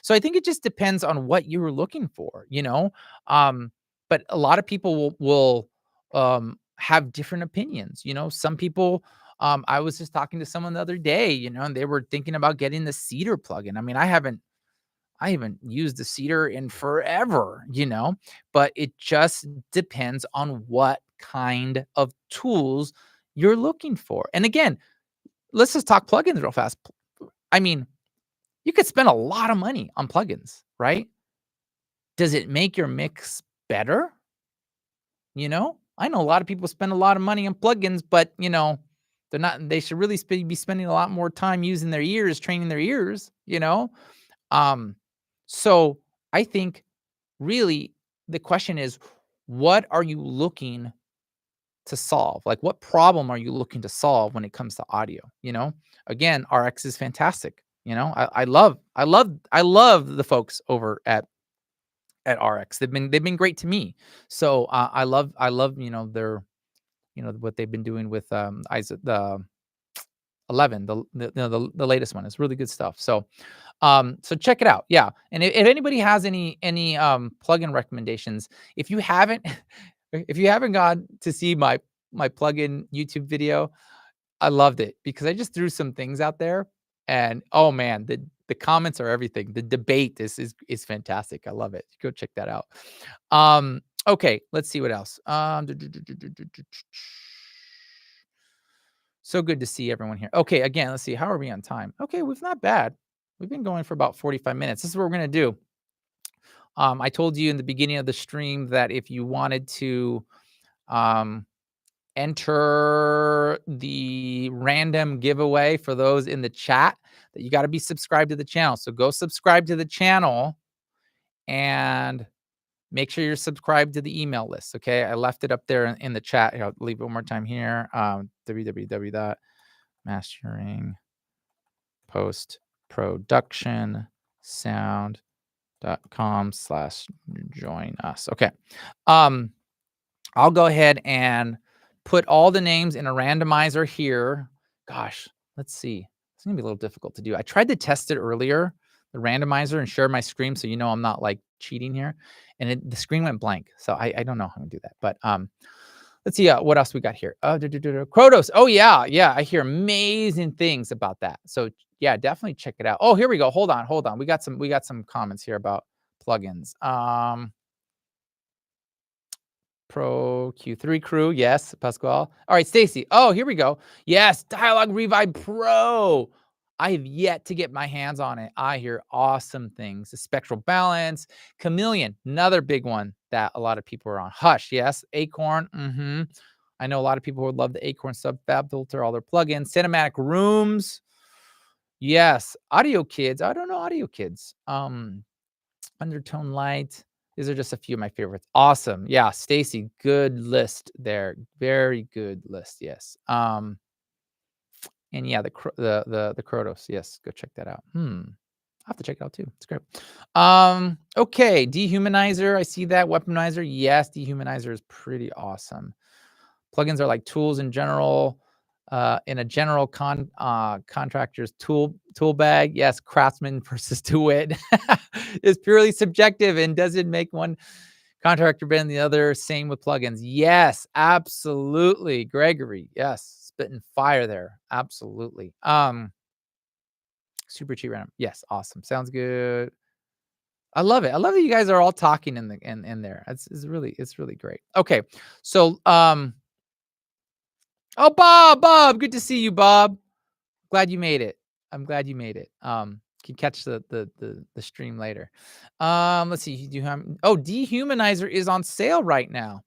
So I think it just depends on what you're looking for. Um, but a lot of people will have different opinions. Some people, I was just talking to someone the other day, and they were thinking about getting the Cedar plugin. I mean, I haven't used the Cedar in forever, but it just depends on what kind of tools you're looking for. And again, let's just talk plugins real fast. I mean, you could spend a lot of money on plugins, right? Does it make your mix better? I know a lot of people spend a lot of money on plugins, but they should really be spending a lot more time using their ears, training their ears. Um, so I think really the question is, what are you looking to solve? Like, what problem are you looking to solve when it comes to audio? Again, RX is fantastic. I love the folks over at RX. They've been great to me. So I love their what they've been doing with Isaac the 11 the latest one is really good stuff. So check it out. Yeah. And if anybody has any plugin recommendations, if you haven't if you haven't gone to see my plugin YouTube video, I loved it because I just threw some things out there, and oh man, the comments are everything. The debate is fantastic. I love it. Go check that out. Okay, let's see what else. So good to see everyone here. Okay, again, let's see. How are we on time? Okay, we've not bad. We've been going for about 45 minutes. This is what we're gonna do. I told you in the beginning of the stream that if you wanted to um, enter the random giveaway for those in the chat, that you got to be subscribed to the channel. So go subscribe to the channel and make sure you're subscribed to the email list. Okay, I left it up there in the chat. Here, I'll leave it one more time here. www.masteringpostproductionsound.com/join us. Okay. I'll go ahead and put all the names in a randomizer here. Gosh, let's see. It's gonna be a little difficult to do. I tried to test it earlier, the randomizer, and share my screen so I'm not like cheating here. And the screen went blank. So I don't know how to do that. But let's see what else we got here. Krotos. Oh yeah, yeah. I hear amazing things about that. So yeah, definitely check it out. Oh, here we go. Hold on. We got some comments here about plugins. Pro Q3 crew. Yes, Pasquale. All right, Stacy. Oh, here we go. Yes, Dialogue Revive Pro. I have yet to get my hands on it. I hear awesome things. The Spectral Balance, Chameleon, another big one that a lot of people are on. Hush, yes. Acorn. I know a lot of people would love the Acorn Subfab filter, all their plugins. Cinematic Rooms. Yes. Audio Kids. I don't know Audio Kids. Undertone Light. These are just a few of my favorites. Awesome. Yeah, Stacy, good list there. Very good list. Yes. And yeah, the Krotos. Yes, go check that out. I'll have to check it out too. It's great. Okay, Dehumanizer. I see that. Weaponizer. Yes, Dehumanizer is pretty awesome. Plugins are like tools in general. In a general contractor's tool bag. Yes, Craftsman versus DeWitt is purely subjective and doesn't make one contractor better than the other. Same with plugins. Yes, absolutely, Gregory. Yes, spitting fire there. Absolutely. Super cheap random. Yes, awesome. Sounds good. I love it. I love that you guys are all talking in there. It's really great. Okay, so oh, Bob, good to see you, Bob. Glad you made it. I'm glad you made it. Can catch the stream later. Let's see. Dehumanizer is on sale right now.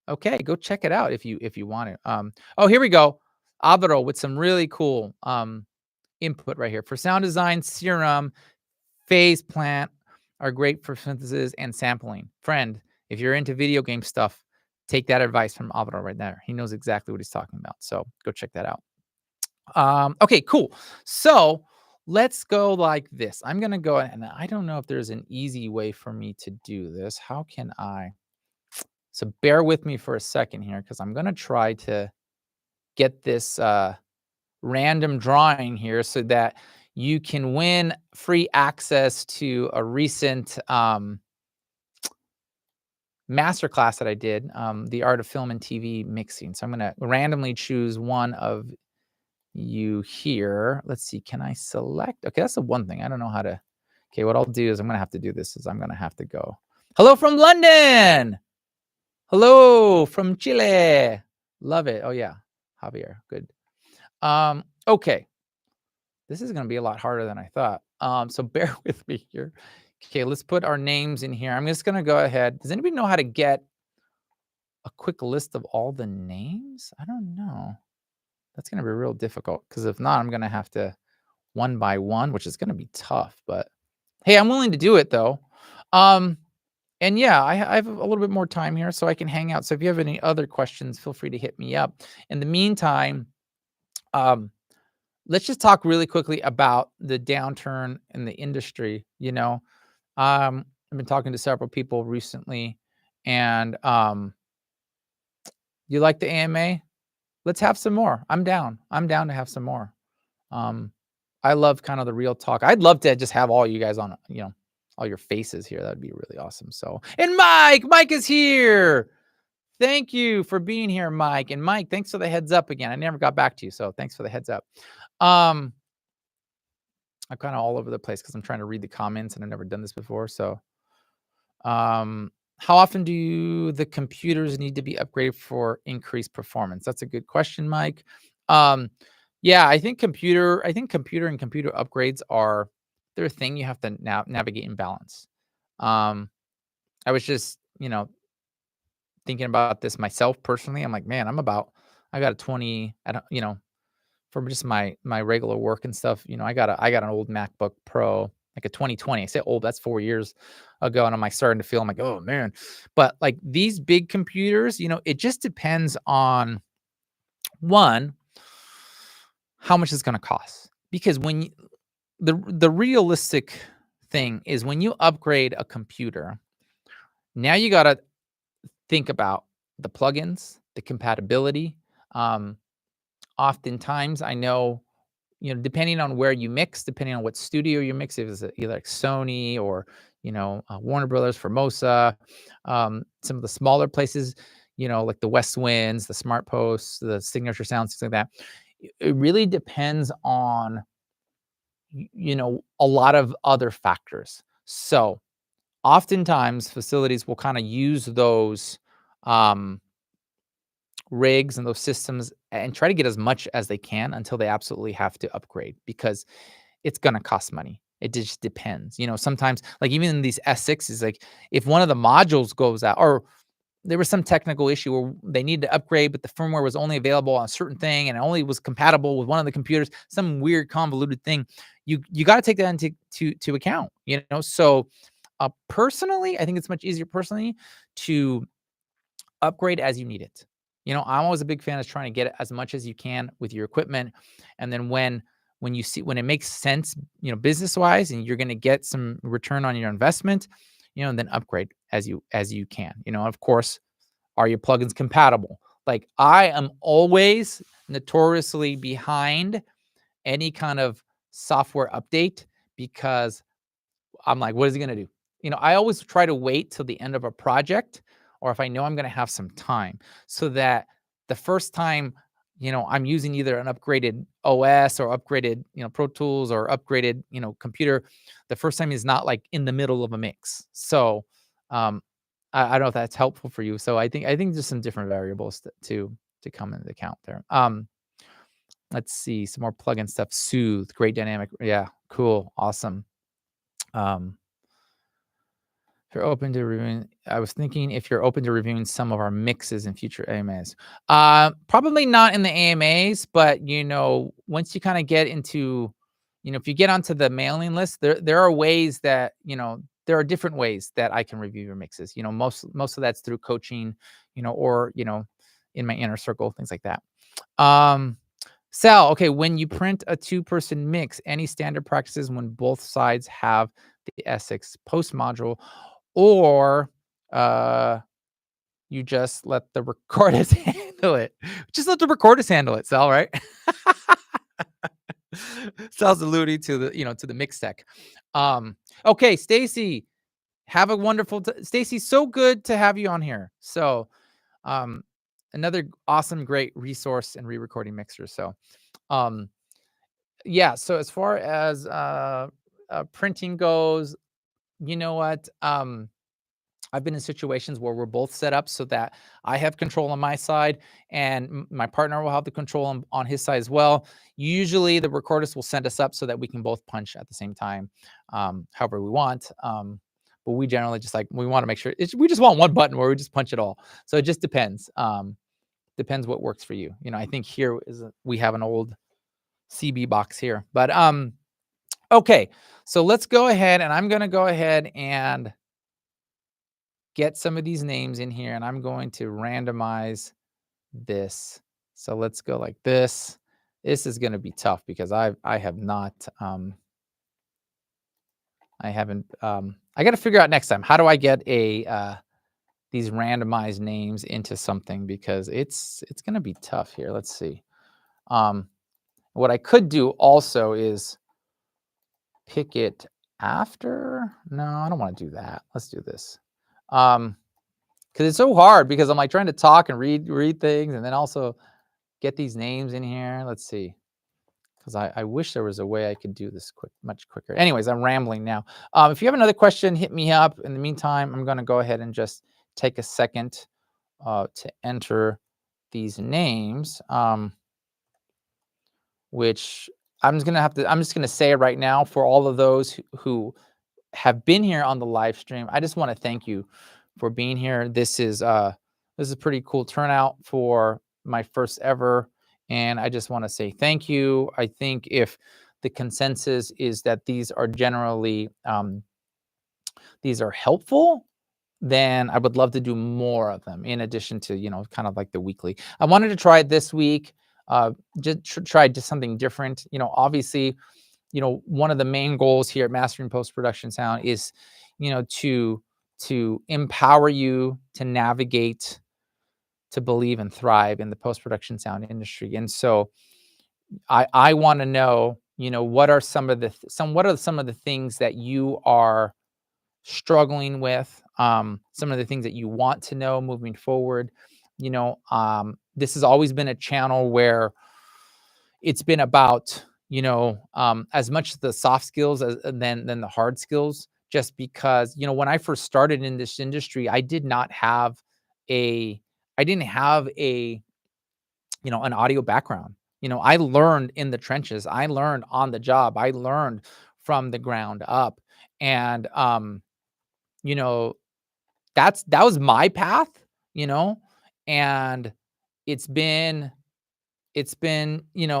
Okay, go check it out if you want it. Oh, here we go. Avro with some really cool input right here. For sound design, Serum, Phase Plant are great for synthesis and sampling. Friend, if you're into video game stuff, take that advice from Avro right there. He knows exactly what he's talking about. So go check that out. Okay, cool. So let's go like this. I'm gonna go, and I don't know if there's an easy way for me to do this. How can I? So bear with me for a second here, because I'm gonna try to get this random drawing here so that you can win free access to a recent masterclass that I did, the art of film and TV mixing. So I'm gonna randomly choose one of you here. Let's see, can I select? Okay, that's the one thing. I don't know how to. Okay, what I'll do is I'm gonna have to do this. Is I'm gonna have to go. Hello from London. Hello from Chile. Love it. Oh yeah, Javier. Good. Okay. This is gonna be a lot harder than I thought. So bear with me here. Okay, let's put our names in here. I'm just gonna go ahead. Does anybody know how to get a quick list of all the names? I don't know. That's gonna be real difficult, because if not, I'm gonna have to one by one, which is gonna be tough. But hey, I'm willing to do it though. And yeah, I have a little bit more time here, so I can hang out. So if you have any other questions, feel free to hit me up. In the meantime, um, let's just talk really quickly about the downturn in the industry. I've been talking to several people recently, and you like the AMA? Let's have some more. I'm down. I'm down to have some more. Um, I love kind of the real talk. I'd love to just have all you guys on, all your faces here. That'd be really awesome. So, and Mike is here. Thank you for being here, Mike. And Mike, thanks for the heads up again. I never got back to you, so thanks for the heads up. I'm kind of all over the place because I'm trying to read the comments and I've never done this before. So, how often do the computers need to be upgraded for increased performance? That's a good question, Mike. Yeah, I think computer and computer upgrades are they're a thing you have to now navigate and balance. I was just, thinking about this myself personally. I'm like, man, I got a 20, I don't, for just my regular work and stuff, I got an old MacBook Pro, like a 2020. I say old, that's 4 years ago. And I'm like starting to feel, I'm like, oh man. But like these big computers, it just depends on one, how much it's gonna cost. Because when the realistic thing is when you upgrade a computer, now you gotta think about the plugins, the compatibility. Um, Oftentimes I know, depending on where you mix, depending on what studio you mix, if it's either like Sony or, Warner Brothers, Formosa, some of the smaller places, like the West Winds, the Smart Posts, the Signature Sounds, things like that. It really depends on, a lot of other factors. So oftentimes facilities will kind of use those um, rigs and those systems and try to get as much as they can until they absolutely have to upgrade, because it's going to cost money. It just depends. Sometimes like even in these S6s, like if one of the modules goes out, or there was some technical issue where they needed to upgrade, but the firmware was only available on a certain thing and it only was compatible with one of the computers, some weird convoluted thing. You got to take that into to account, So personally, I think it's much easier personally to upgrade as you need it. I'm always a big fan of trying to get as much as you can with your equipment. And then when you see, when it makes sense, business wise, and you're going to get some return on your investment, and then upgrade as you can, of course, are your plugins compatible? Like I am always notoriously behind any kind of software update, because I'm like, what is he going to do? I always try to wait till the end of a project, or if I know I'm going to have some time, so that the first time, I'm using either an upgraded OS or upgraded, Pro Tools or upgraded, computer, the first time is not like in the middle of a mix. So, I don't know if that's helpful for you. So I think there's some different variables to come into account there. Let's see some more plugin stuff. Soothe, great dynamic. Yeah, cool, awesome. If you're open to reviewing, I was thinking if you're open to reviewing some of our mixes in future AMAs. Probably not in the AMAs, but once you kind of get into, if you get onto the mailing list, there are ways that, there are different ways that I can review your mixes. Most of that's through coaching, or in my inner circle, things like that. Sal, okay, when you print a two-person mix, any standard practices when both sides have the Essex post module, or uh, you just let the recordist handle it? Just let the recordist handle it, Sal, right? Sal's alluding to to the mix tech. Um, okay, Stacy, have a wonderful Stacy, so good to have you on here. So, um, another awesome, great resource and re-recording mixer. So, um, yeah, so as far as printing goes, you know what? I've been in situations where we're both set up so that I have control on my side and my partner will have the control on his side as well. Usually the recordist will send us up so that we can both punch at the same time, however we want. But we generally just we want to make sure we just want one button where we just punch it all. So it just depends. Depends what works for you. I think here we have an old CB box here, but okay. So let's go ahead and I'm going to go ahead and get some of these names in here and I'm going to randomize this. So let's go like this. This is going to be tough because I have not I haven't I got to figure out next time how do I get a these randomized names into something because it's going to be tough here. Let's see. Um what I could do also is pick it after. No, I don't want to do that. Let's do this. Because it's so hard because I'm trying to talk and read things and then also get these names in here. Let's see. Because I wish there was a way I could do this much quicker. Anyways, I'm rambling now. If you have another question, hit me up. In the meantime, I'm going to go ahead and just take a second to enter these names, which I'm just going to say it right now for all of those who have been here on the live stream. I just want to thank you for being here. This is a pretty cool turnout for my first ever, and I just want to say thank you. I think if the consensus is that these are generally these are helpful, then I would love to do more of them in addition to kind of like the weekly. I wanted to try it this week. Just try just something different. Obviously, one of the main goals here at Mastering Post-Production Sound is, to empower you to navigate, to believe and thrive in the post-production sound industry. And so I want to know, what are some of the things that you are struggling with, some of the things that you want to know moving forward. This has always been a channel where it's been about as much the soft skills as than the hard skills, just because when I first started in this industry, I didn't have a an audio background. I learned in the trenches, I learned on the job, I learned from the ground up. And you know that was my path, you know and it's been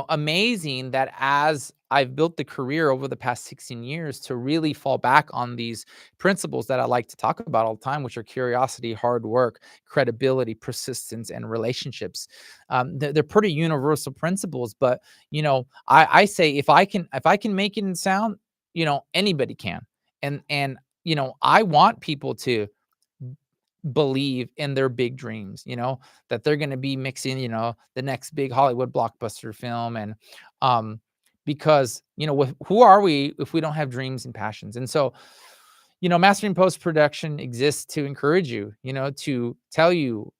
amazing that as I've built the career over the past 16 years to really fall back on these principles that I like to talk about all the time, which are curiosity, hard work, credibility, persistence, and relationships. They're pretty universal principles, but I say if I can make it in sound, anybody can. And I want people to believe in their big dreams, that they're going to be mixing, the next big Hollywood blockbuster film. And because, who are we if we don't have dreams and passions? And so, Mastering Post Production exists to encourage you, to tell you,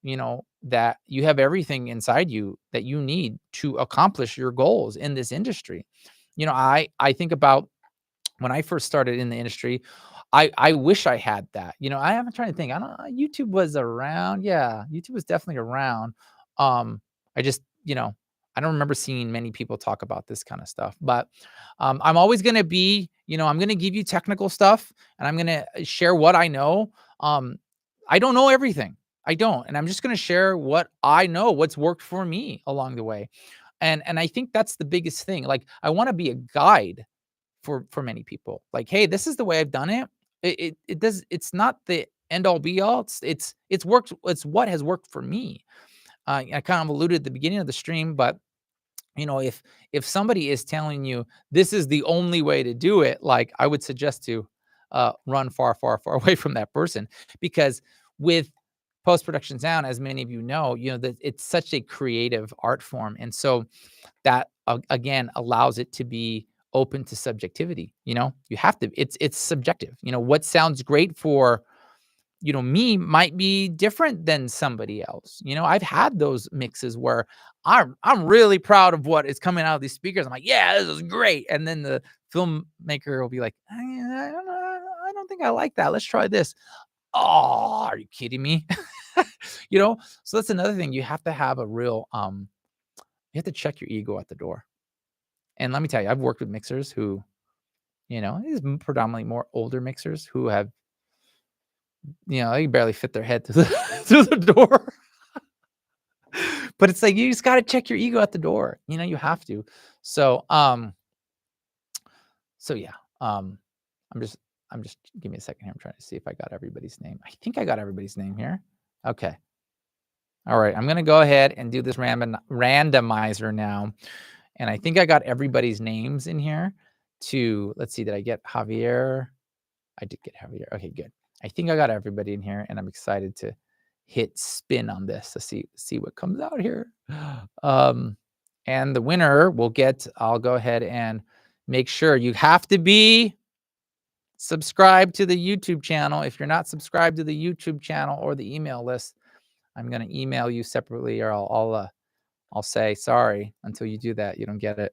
that you have everything inside you that you need to accomplish your goals in this industry. I think about when I first started in the industry, I wish I had that. I'm trying to think. I don't know. YouTube was around. Yeah, YouTube was definitely around. I just, I don't remember seeing many people talk about this kind of stuff. But I'm always going to be, I'm going to give you technical stuff and I'm going to share what I know. I don't know everything. I don't. And I'm just going to share what I know, what's worked for me along the way. And I think that's the biggest thing. I want to be a guide for many people. Hey, this is the way I've done it. It's not the end all be all. It's worked. It's what has worked for me. I kind of alluded at the beginning of the stream, but if somebody is telling you this is the only way to do it, like, I would suggest to run far, far, far away from that person, because with post-production sound, as many of that it's such a creative art form. And so that again allows it to be open to subjectivity. You have to, it's subjective. What sounds great for me might be different than somebody else. I've had those mixes where I'm really proud of what is coming out of these speakers. I'm like, yeah, this is great. And then the filmmaker will be like, I don't know, I don't think I like that. Let's try this. Oh, are you kidding me? So that's another thing. You have to have a real you have to check your ego at the door. And let me tell you, I've worked with mixers who, these predominantly more older mixers who have, they barely fit their head through the, through the door. But it's like you just got to check your ego at the door. You have to. So yeah. I'm just give me a second here. I'm trying to see if I got everybody's name. I think I got everybody's name here. Okay. All right. I'm gonna go ahead and do this randomizer now. And I think I got everybody's names in here let's see, did I get Javier? I did get Javier. Okay, good. I think I got everybody in here, and I'm excited to hit spin on this to see what comes out here. And the winner will I'll go ahead and make sure you have to be subscribed to the YouTube channel. If you're not subscribed to the YouTube channel or the email list, I'm going to email you separately, or I'll say sorry until you do that. You don't get it.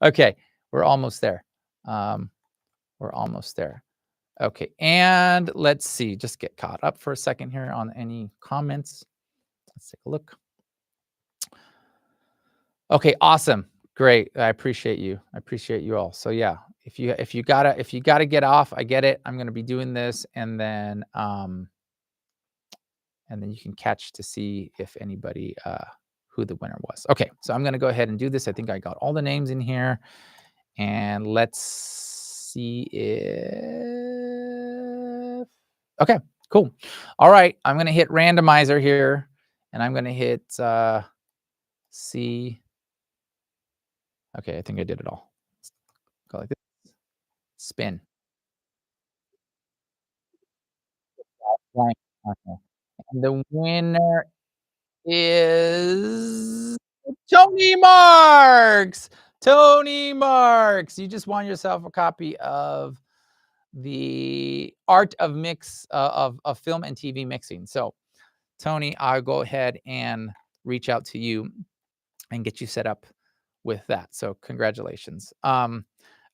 Okay, we're almost there. We're almost there. Okay, and let's see. Just get caught up for a second here on any comments. Let's take a look. Okay, awesome. Great. I appreciate you. I appreciate you all. So yeah, if you gotta get off, I get it. I'm gonna be doing this, and then you can catch to see if anybody who the winner was. Okay, so I'm gonna go ahead and do this. I think I got all the names in here, and let's see if okay, cool. All right, I'm gonna hit randomizer here, and I'm gonna hit C. Okay, I think I did it all. Go like this. Spin. Blank. Okay. And the winner is Tony Marks. Tony Marks. You just won yourself a copy of the Art of Mix of Film and TV Mixing. So, Tony, I'll go ahead and reach out to you and get you set up with that. So, congratulations.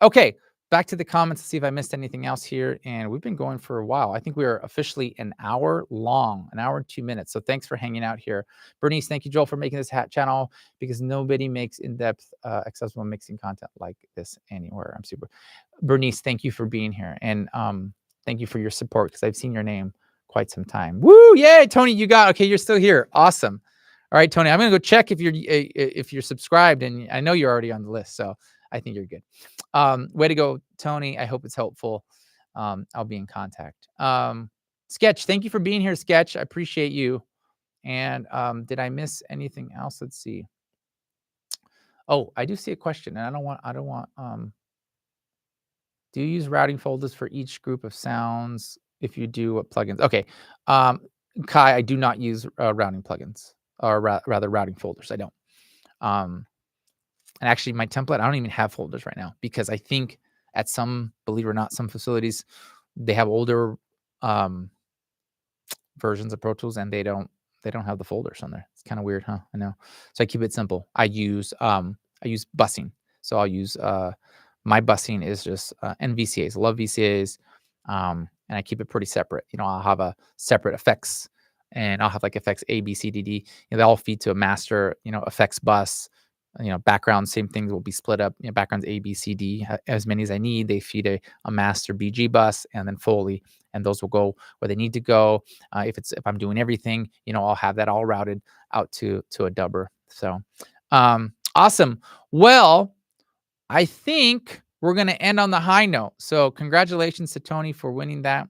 Okay, back to the comments to see if I missed anything else here. And we've been going for a while. I think we are officially an hour long, an hour and 2 minutes. So thanks for hanging out here. Bernice, thank you, Joel, for making this channel, because nobody makes in-depth, accessible mixing content like this anywhere. I'm super. Bernice, thank you for being here. And thank you for your support, because I've seen your name quite some time. Woo! Yay, Tony, you got, okay, you're still here. Awesome. All right, Tony, I'm going to go check if you're subscribed, and I know you're already on the list, so I think you're good. Way to go, Tony. I hope it's helpful. I'll be in contact. Sketch, thank you for being here, Sketch. I appreciate you. And did I miss anything else? Let's see. Oh, I do see a question, and I don't want do you use routing folders for each group of sounds? If you do, what plugins? Okay. Kai, I do not use routing plugins, or rather routing folders. I don't. And actually, my template, I don't even have folders right now, because I think at believe it or not, some facilities, they have older versions of Pro Tools, and they don't have the folders on there. It's kind of weird, huh? I know. So I keep it simple. I use busing. So I'll use my busing is just NVCAs. I love VCAs, and I keep it pretty separate. I'll have a separate effects, and I'll have like effects A, B, C, D, D. They all feed to a master, effects bus. Background, same things will be split up. Backgrounds A, B, C, D, as many as I need. They feed a master BG bus, and then Foley, and those will go where they need to go. If I'm doing everything, I'll have that all routed out to a dubber. So, awesome. Well, I think we're going to end on the high note. So congratulations to Tony for winning that.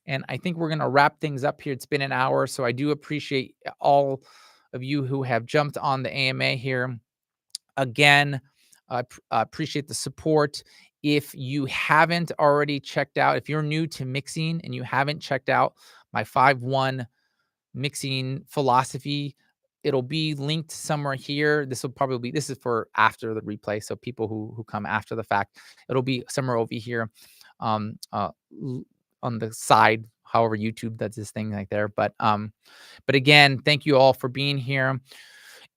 And I think we're going to wrap things up here. It's been an hour, so I do appreciate all of you who have jumped on the AMA here. Again, appreciate the support. If you haven't already checked out, if you're new to mixing and you haven't checked out my 5-1 mixing philosophy, it'll be linked somewhere here. This is for after the replay. So people who come after the fact, it'll be somewhere over here, um, uh, on the side, however YouTube does this thing right there. But again, thank you all for being here.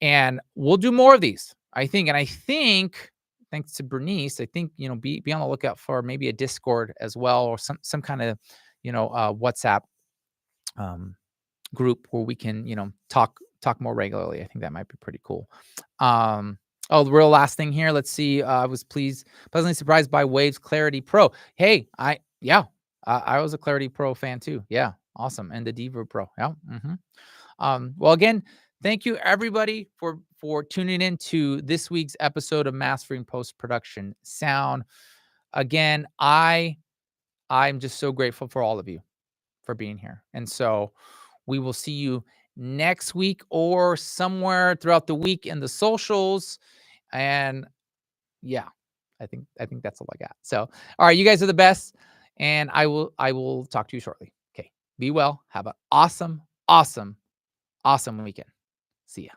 And we'll do more of these, I think. And I think, thanks to Bernice, I think, be on the lookout for maybe a Discord as well, or some kind of, WhatsApp um, group where we can, talk more regularly. I think that might be pretty cool. Oh, the real last thing here. Let's see. I was pleasantly surprised by Waves Clarity Pro. Hey, I was a Clarity Pro fan too. Yeah, awesome. And the Diva Pro. Yeah. Well, again, thank you everybody for tuning in to this week's episode of Mastering Post-Production Sound. Again, I'm just so grateful for all of you for being here. And so we will see you next week or somewhere throughout the week in the socials. And yeah, I think that's all I got. So, all right, you guys are the best. And I will talk to you shortly. Okay. Be well. Have an awesome, awesome, awesome weekend. See ya.